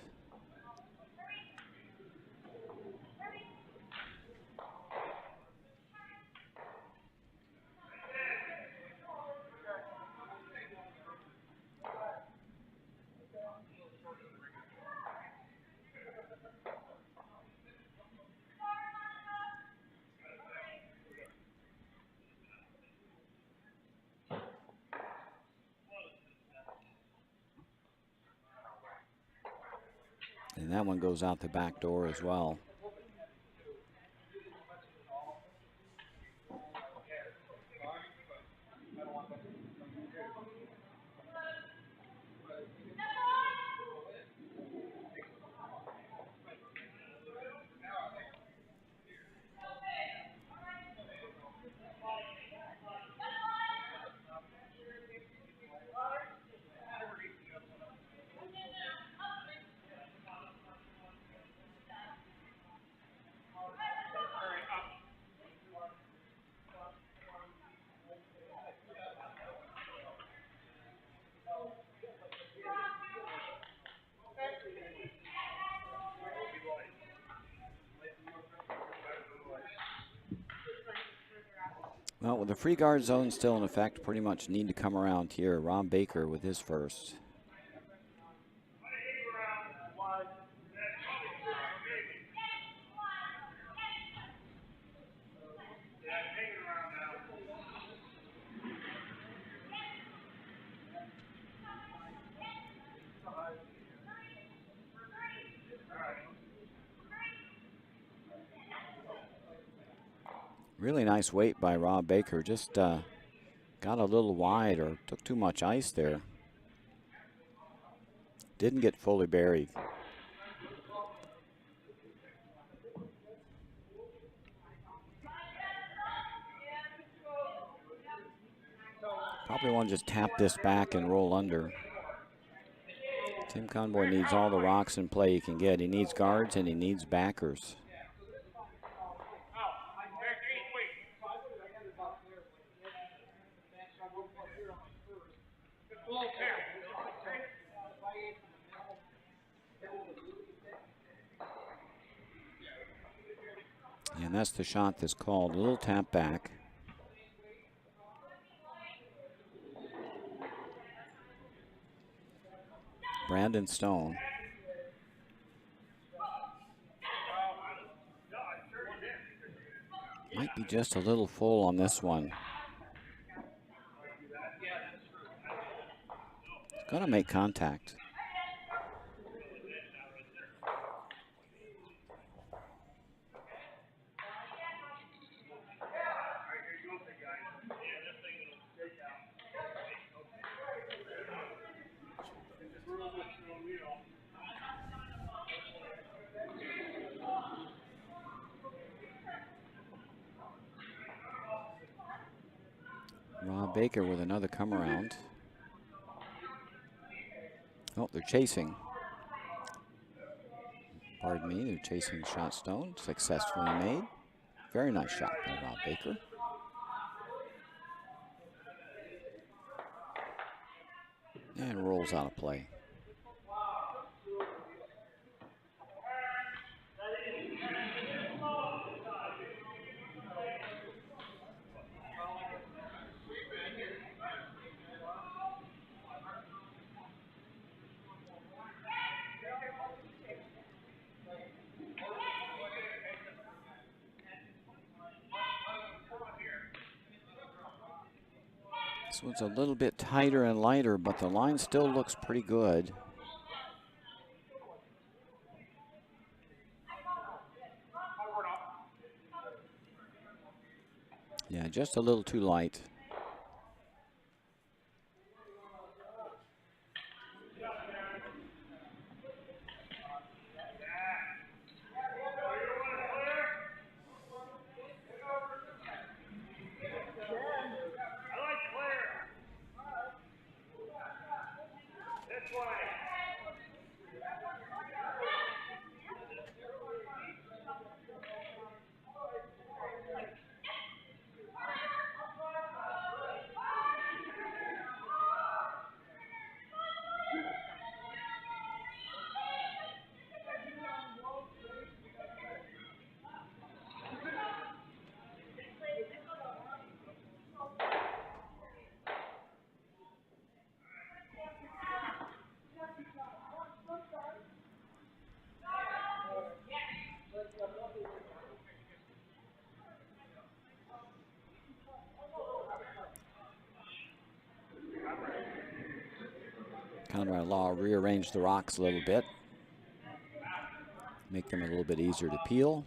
And that one goes out the back door as well. Well, with the free guard zone still in effect, pretty much need to come around here. Ron Baker with his first. Really nice weight by Rob Baker. Just got a little wide or took too much ice there. Didn't get fully buried. Probably want to just tap this back and roll under. Tim Conboy needs all the rocks in play he can get. He needs guards and he needs backers. And that's the shot that's called. A little tap back. Brandon Stone. Might be just a little full on this one. Gonna make contact. Rob Baker with another come around. Oh, they're chasing. Pardon me, they're chasing shot stone. Successfully made. Very nice shot by Rob Baker. And rolls out of play. This one's a little bit tighter and lighter, but the line still looks pretty good. Yeah, just a little too light. Conrad Law rearranged the rocks a little bit, make them a little bit easier to peel.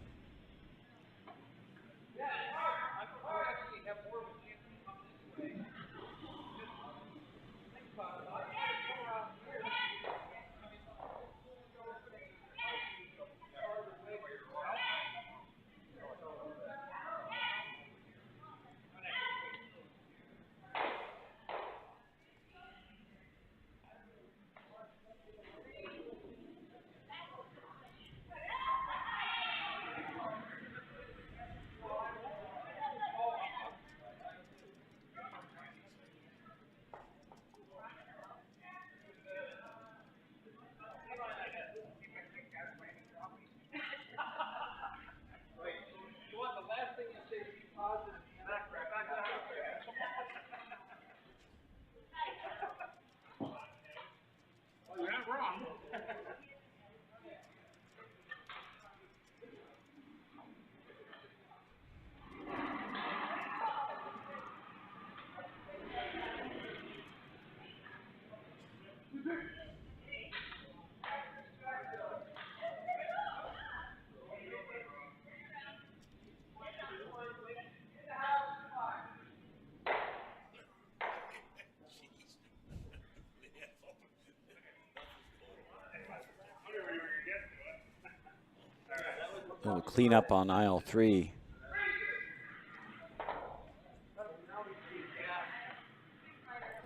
A little cleanup on aisle 3.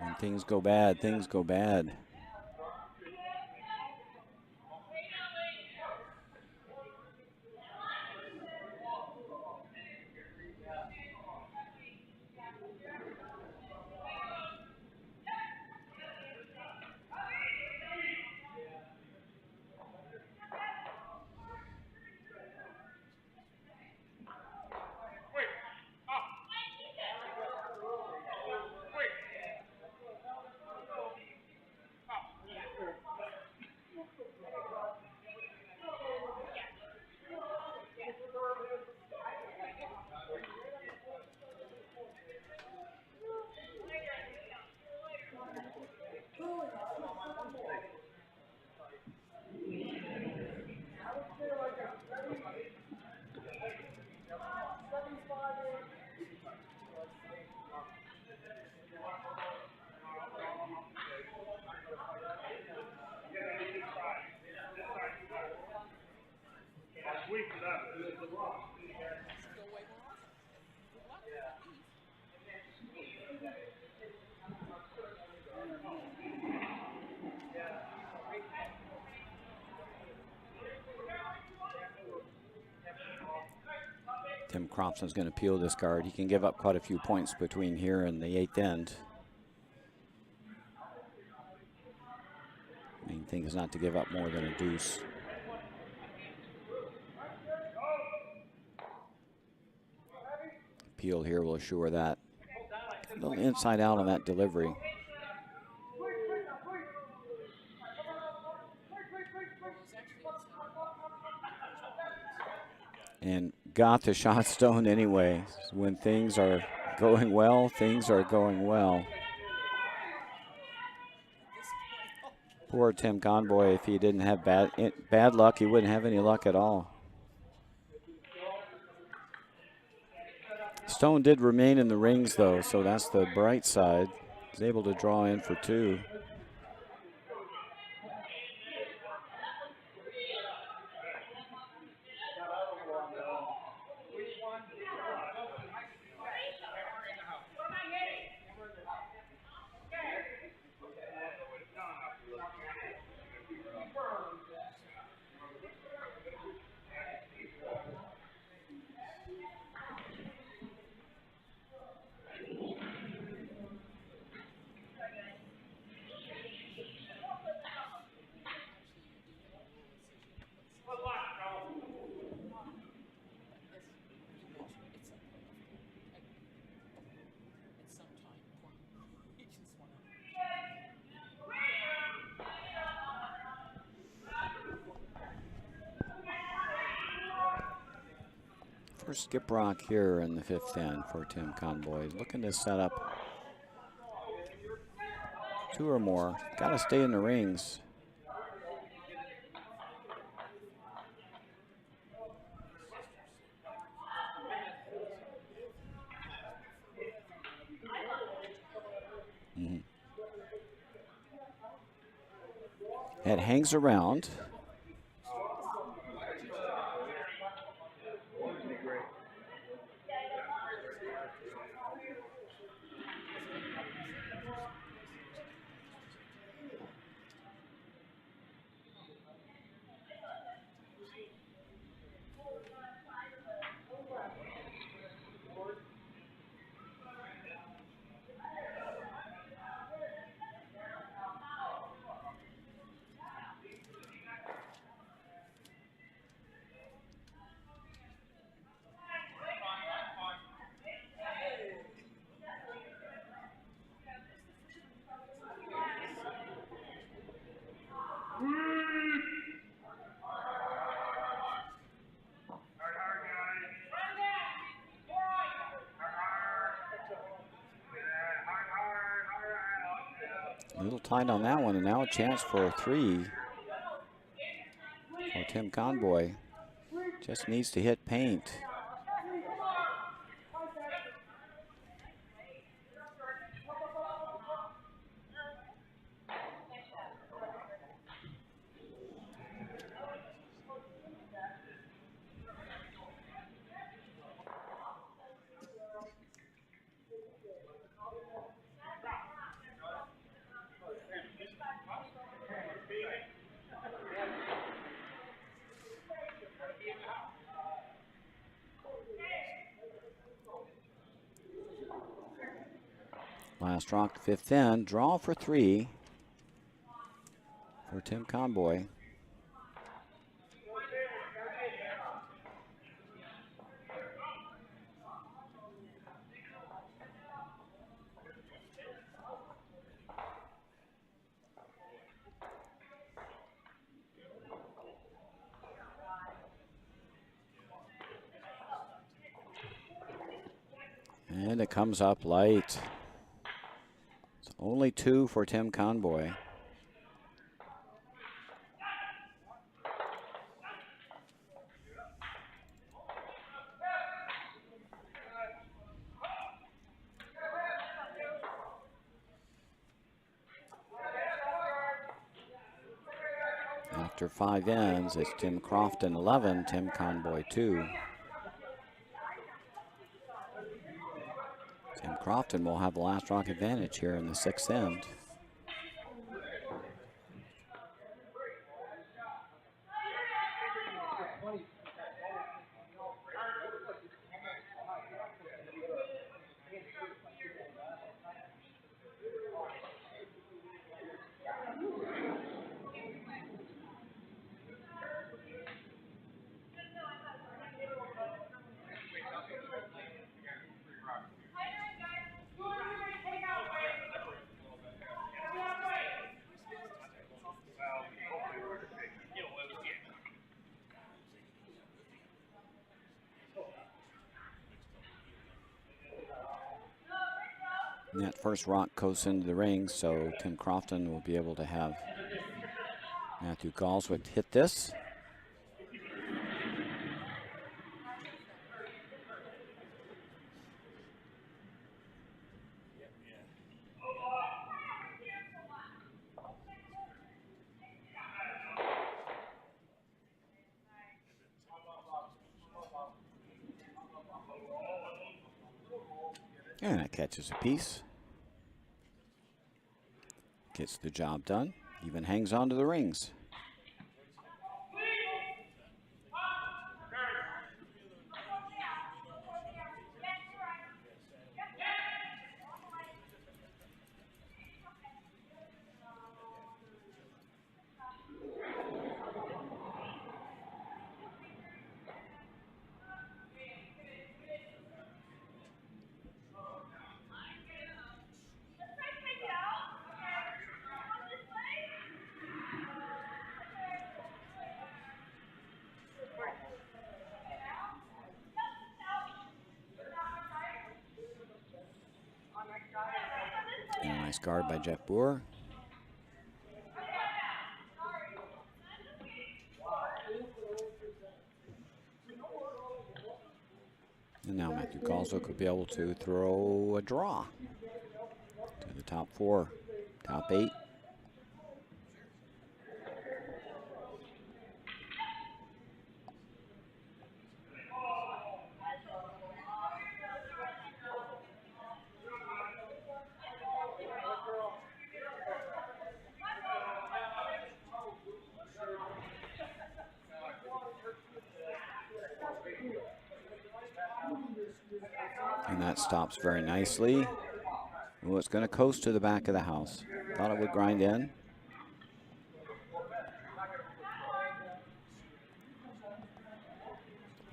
When things go bad, things go bad. Tim Cropson's going to peel this guard. He can give up quite a few points between here and the 8th end. Main thing is not to give up more than a deuce. Peel here will assure that. A little inside out on that delivery. And got the shot stoned anyway. When things are going well, things are going well. Poor Tim Conboy, if he didn't have bad luck, he wouldn't have any luck at all. Stone did remain in the rings, though, so that's the bright side. He's able to draw in for 2. First skip rock here in the 5th end for Tim Conboy. Looking to set up 2 or more. Got to stay in the rings. It hangs around. A little tight on that one, and now a chance for a 3 for Tim Conboy. Just needs to hit paint. Last rock, 5th end, draw for 3 for Tim Conboy. And it comes up light. It's only 2 for Tim Conboy. after 5 ends. It's Tim Crofton 11, Tim Conboy 2. Tim Crofton will have the last rock advantage here in the 6th end. And that first rock goes into the ring, so Tim Crofton will be able to have Matthew Galswick hit this. And it catches a piece. Gets the job done. Even hangs on to the rings. And a nice guard by Jeff Boer. And now Matthew Galswick will be able to throw a draw to the top 4, top 8. And that stops very nicely. Oh, it's going to coast to the back of the house. Thought it would grind in.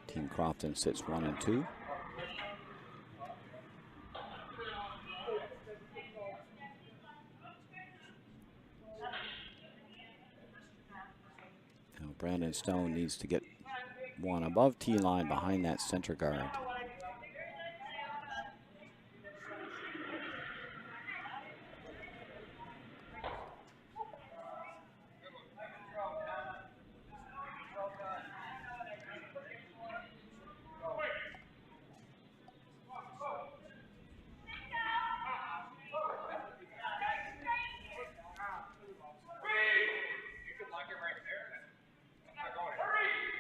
Team Crofton sits 1 and 2. Now Brandon Stone needs to get one above T line behind that center guard.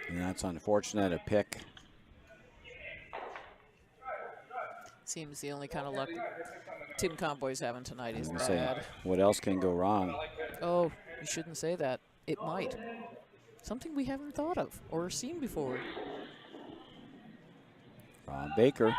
And that's unfortunate, a pick. Seems the only kind of luck Tim Conboy's having tonight is bad. What else can go wrong? Oh, you shouldn't say that. It might. Something we haven't thought of or seen before. Ron Baker.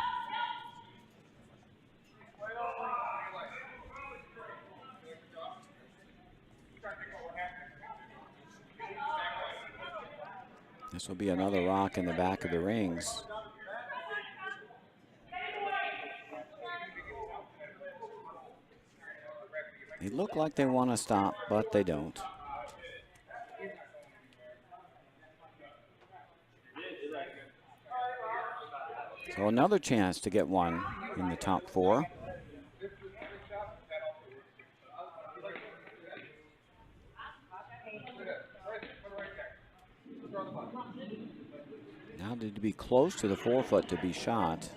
This will be another rock in the back of the rings. They look like they want to stop, but they don't. So another chance to get one in the top 4. Now need to be close to the 4-foot to be shot.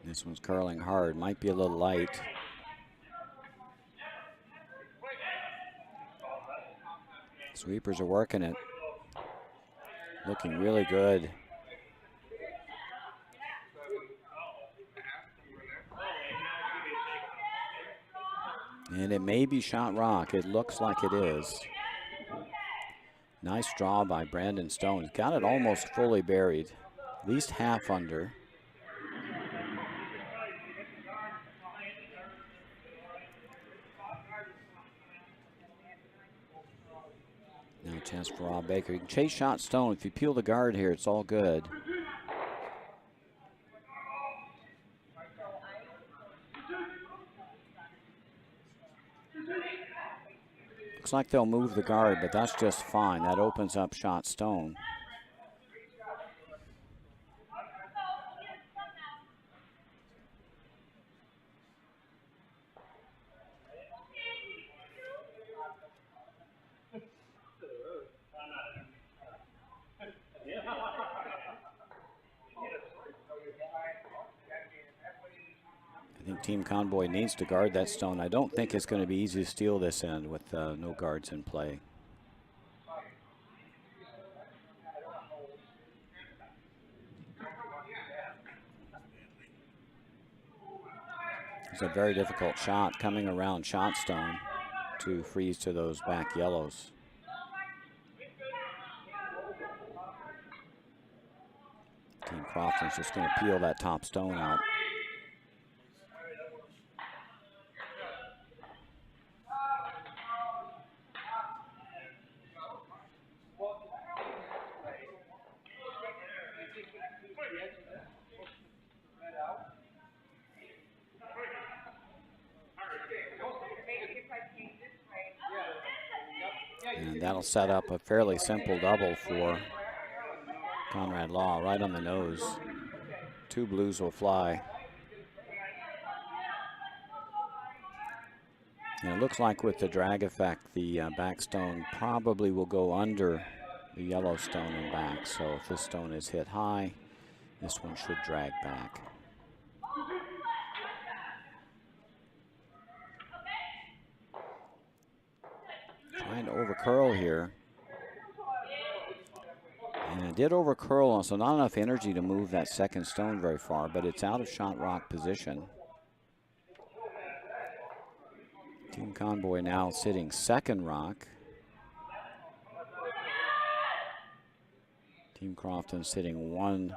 This one's curling hard, might be a little light. Sweepers are working it. Looking really good. And it may be shot rock. It looks like it is. Nice draw by Brandon Stone. Got it almost fully buried. At least half under. Now a chance for Rob Baker. You can chase shot Stone. If you peel the guard here, it's all good. Looks like they'll move the guard, but that's just fine. That opens up shot Stone. I think Team Convoy needs to guard that Stone. I don't think it's going to be easy to steal this end with no guards in play. It's a very difficult shot coming around shot Stone to freeze to those back yellows. Team Crofton's just going to peel that top Stone out. And that'll set up a fairly simple double for Conrad Law, right on the nose. 2 blues will fly. And it looks like with the drag effect, the back Stone probably will go under the yellow Stone and back. So if this Stone is hit high, this one should drag back. Trying to overcurl here. And it did overcurl, so not enough energy to move that second Stone very far, but it's out of shot rock position. Team Convoy now sitting second rock. Team Crofton sitting 1,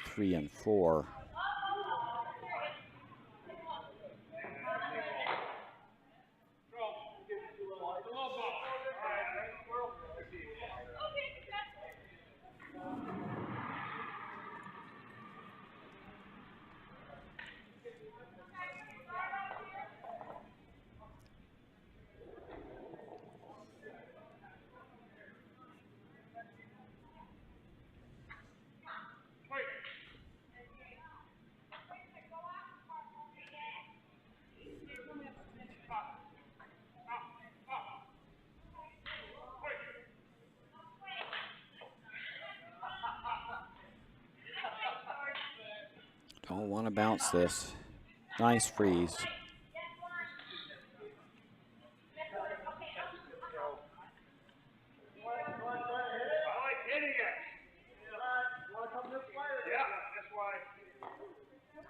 3, and 4. Don't want to bounce this. Nice freeze.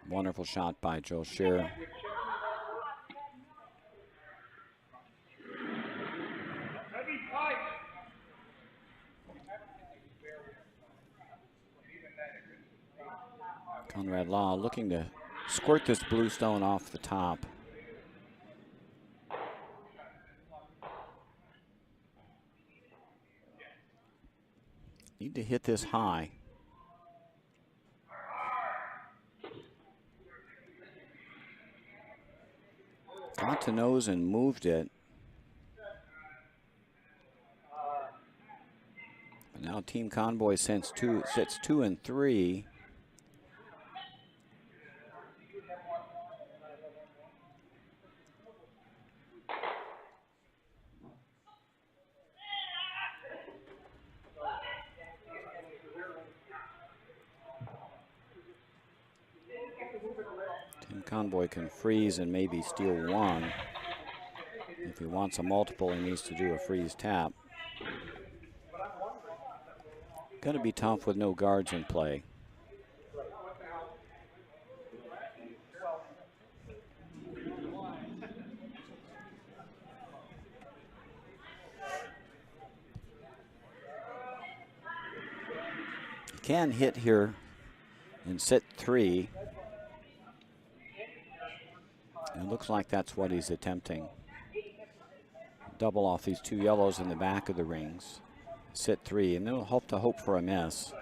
Wonderful shot by Joe Scheer. Conrad Law looking to squirt this blue Stone off the top. Need to hit this high. Got to nose and moved it. But now Team Convoy sits 2 and 3. Tim Conboy can freeze and maybe steal one. If he wants a multiple, he needs to do a freeze tap. Going to be tough with no guards in play. He can hit here in set 3. It looks like that's what he's attempting. Double off these 2 yellows in the back of the rings. Sit 3, and they'll hope for a miss.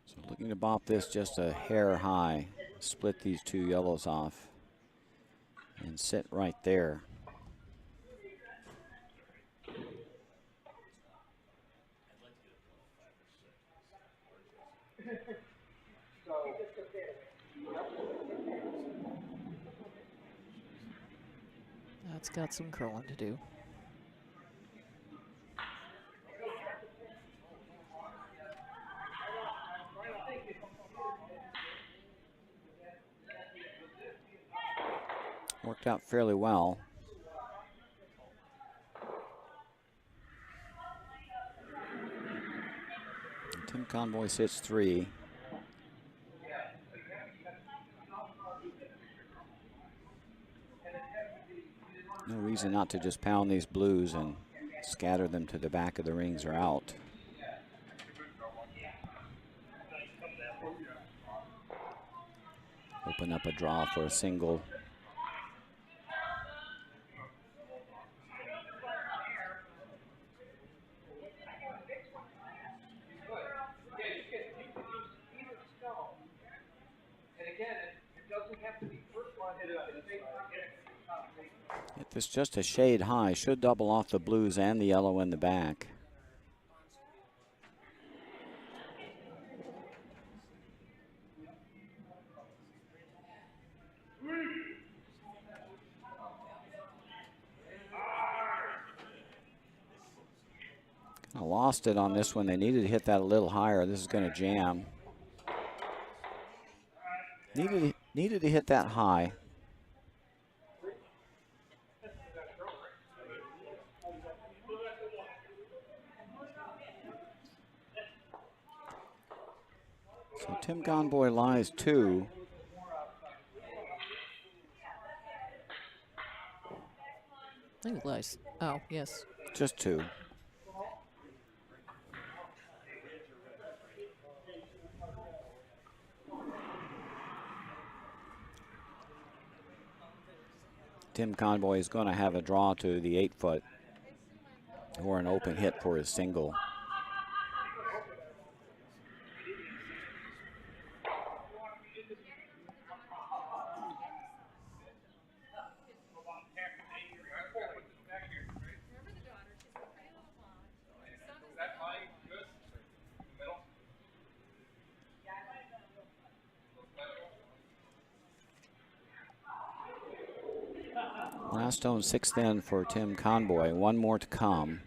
So looking to bop this just a hair high, split these 2 yellows off, and sit right there. That's got some curling to do. Worked out fairly well. And Tim Conboy sits 3. No reason not to just pound these blues and scatter them to the back of the rings or out. Open up a draw for a single. If it's just a shade high, should double off the blues and the yellow in the back. I lost it on this one. They needed to hit that a little higher. This is going to jam. Needed to hit that high. So Tim Conboy lies 2. I think it lies. Oh, yes. Just 2. Tim Conboy is going to have a draw to the 8-foot or an open hit for his single. Last stone 6th in for Tim Conboy. 1 more to come.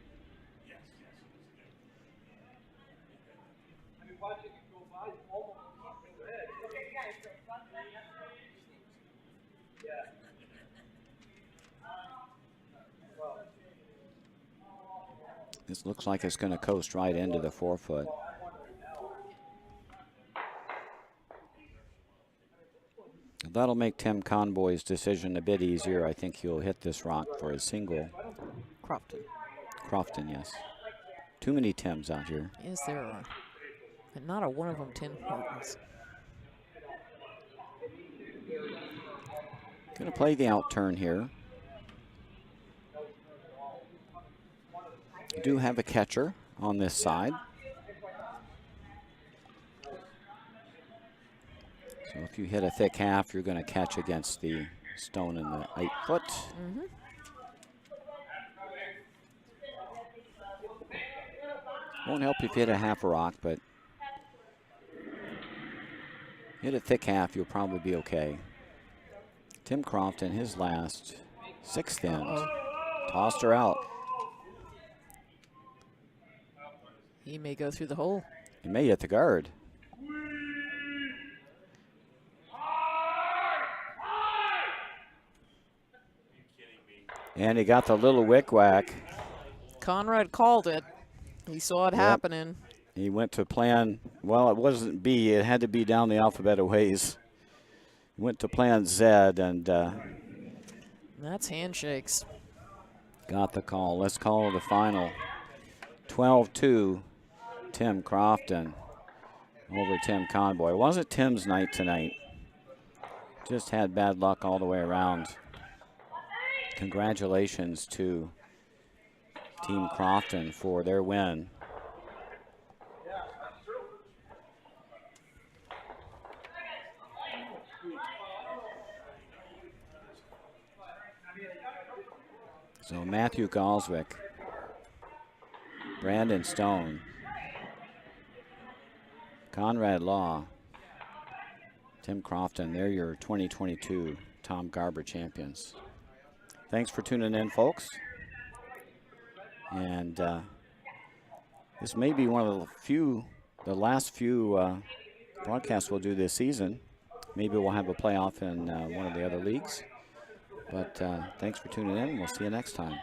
This looks like it's going to coast right into the 4-foot. That'll make Tim Conboy's decision a bit easier. I think he'll hit this rock for a single. Crofton, yes. Too many Tims out here. Yes, there are. And not a one of them Tim Hortons. Going to play the out turn here. You do have a catcher on this side. So if you hit a thick half, you're going to catch against the stone in the 8-foot. Mm-hmm. Won't help if you hit a half a rock, but hit a thick half, you'll probably be okay. Tim Crofton, his last 6th in. Tossed her out. He may go through the hole. He may hit the guard. And he got the little wick whack. Conrad called it. He saw it happening. He went to plan, well, it wasn't B. It had to be down the alphabet of ways. He went to plan Z, and that's handshakes. Got the call. Let's call the final. 12-2, Tim Crofton over Tim Conboy. It wasn't Tim's night tonight. Just had bad luck all the way around. Congratulations to Team Crofton for their win. So Matthew Galswick, Brandon Stone, Conrad Law, Tim Crofton, they're your 2022 Tom Garber champions. Thanks for tuning in, folks. And this may be one of the last few broadcasts we'll do this season. Maybe we'll have a playoff in one of the other leagues. But thanks for tuning in. We'll see you next time.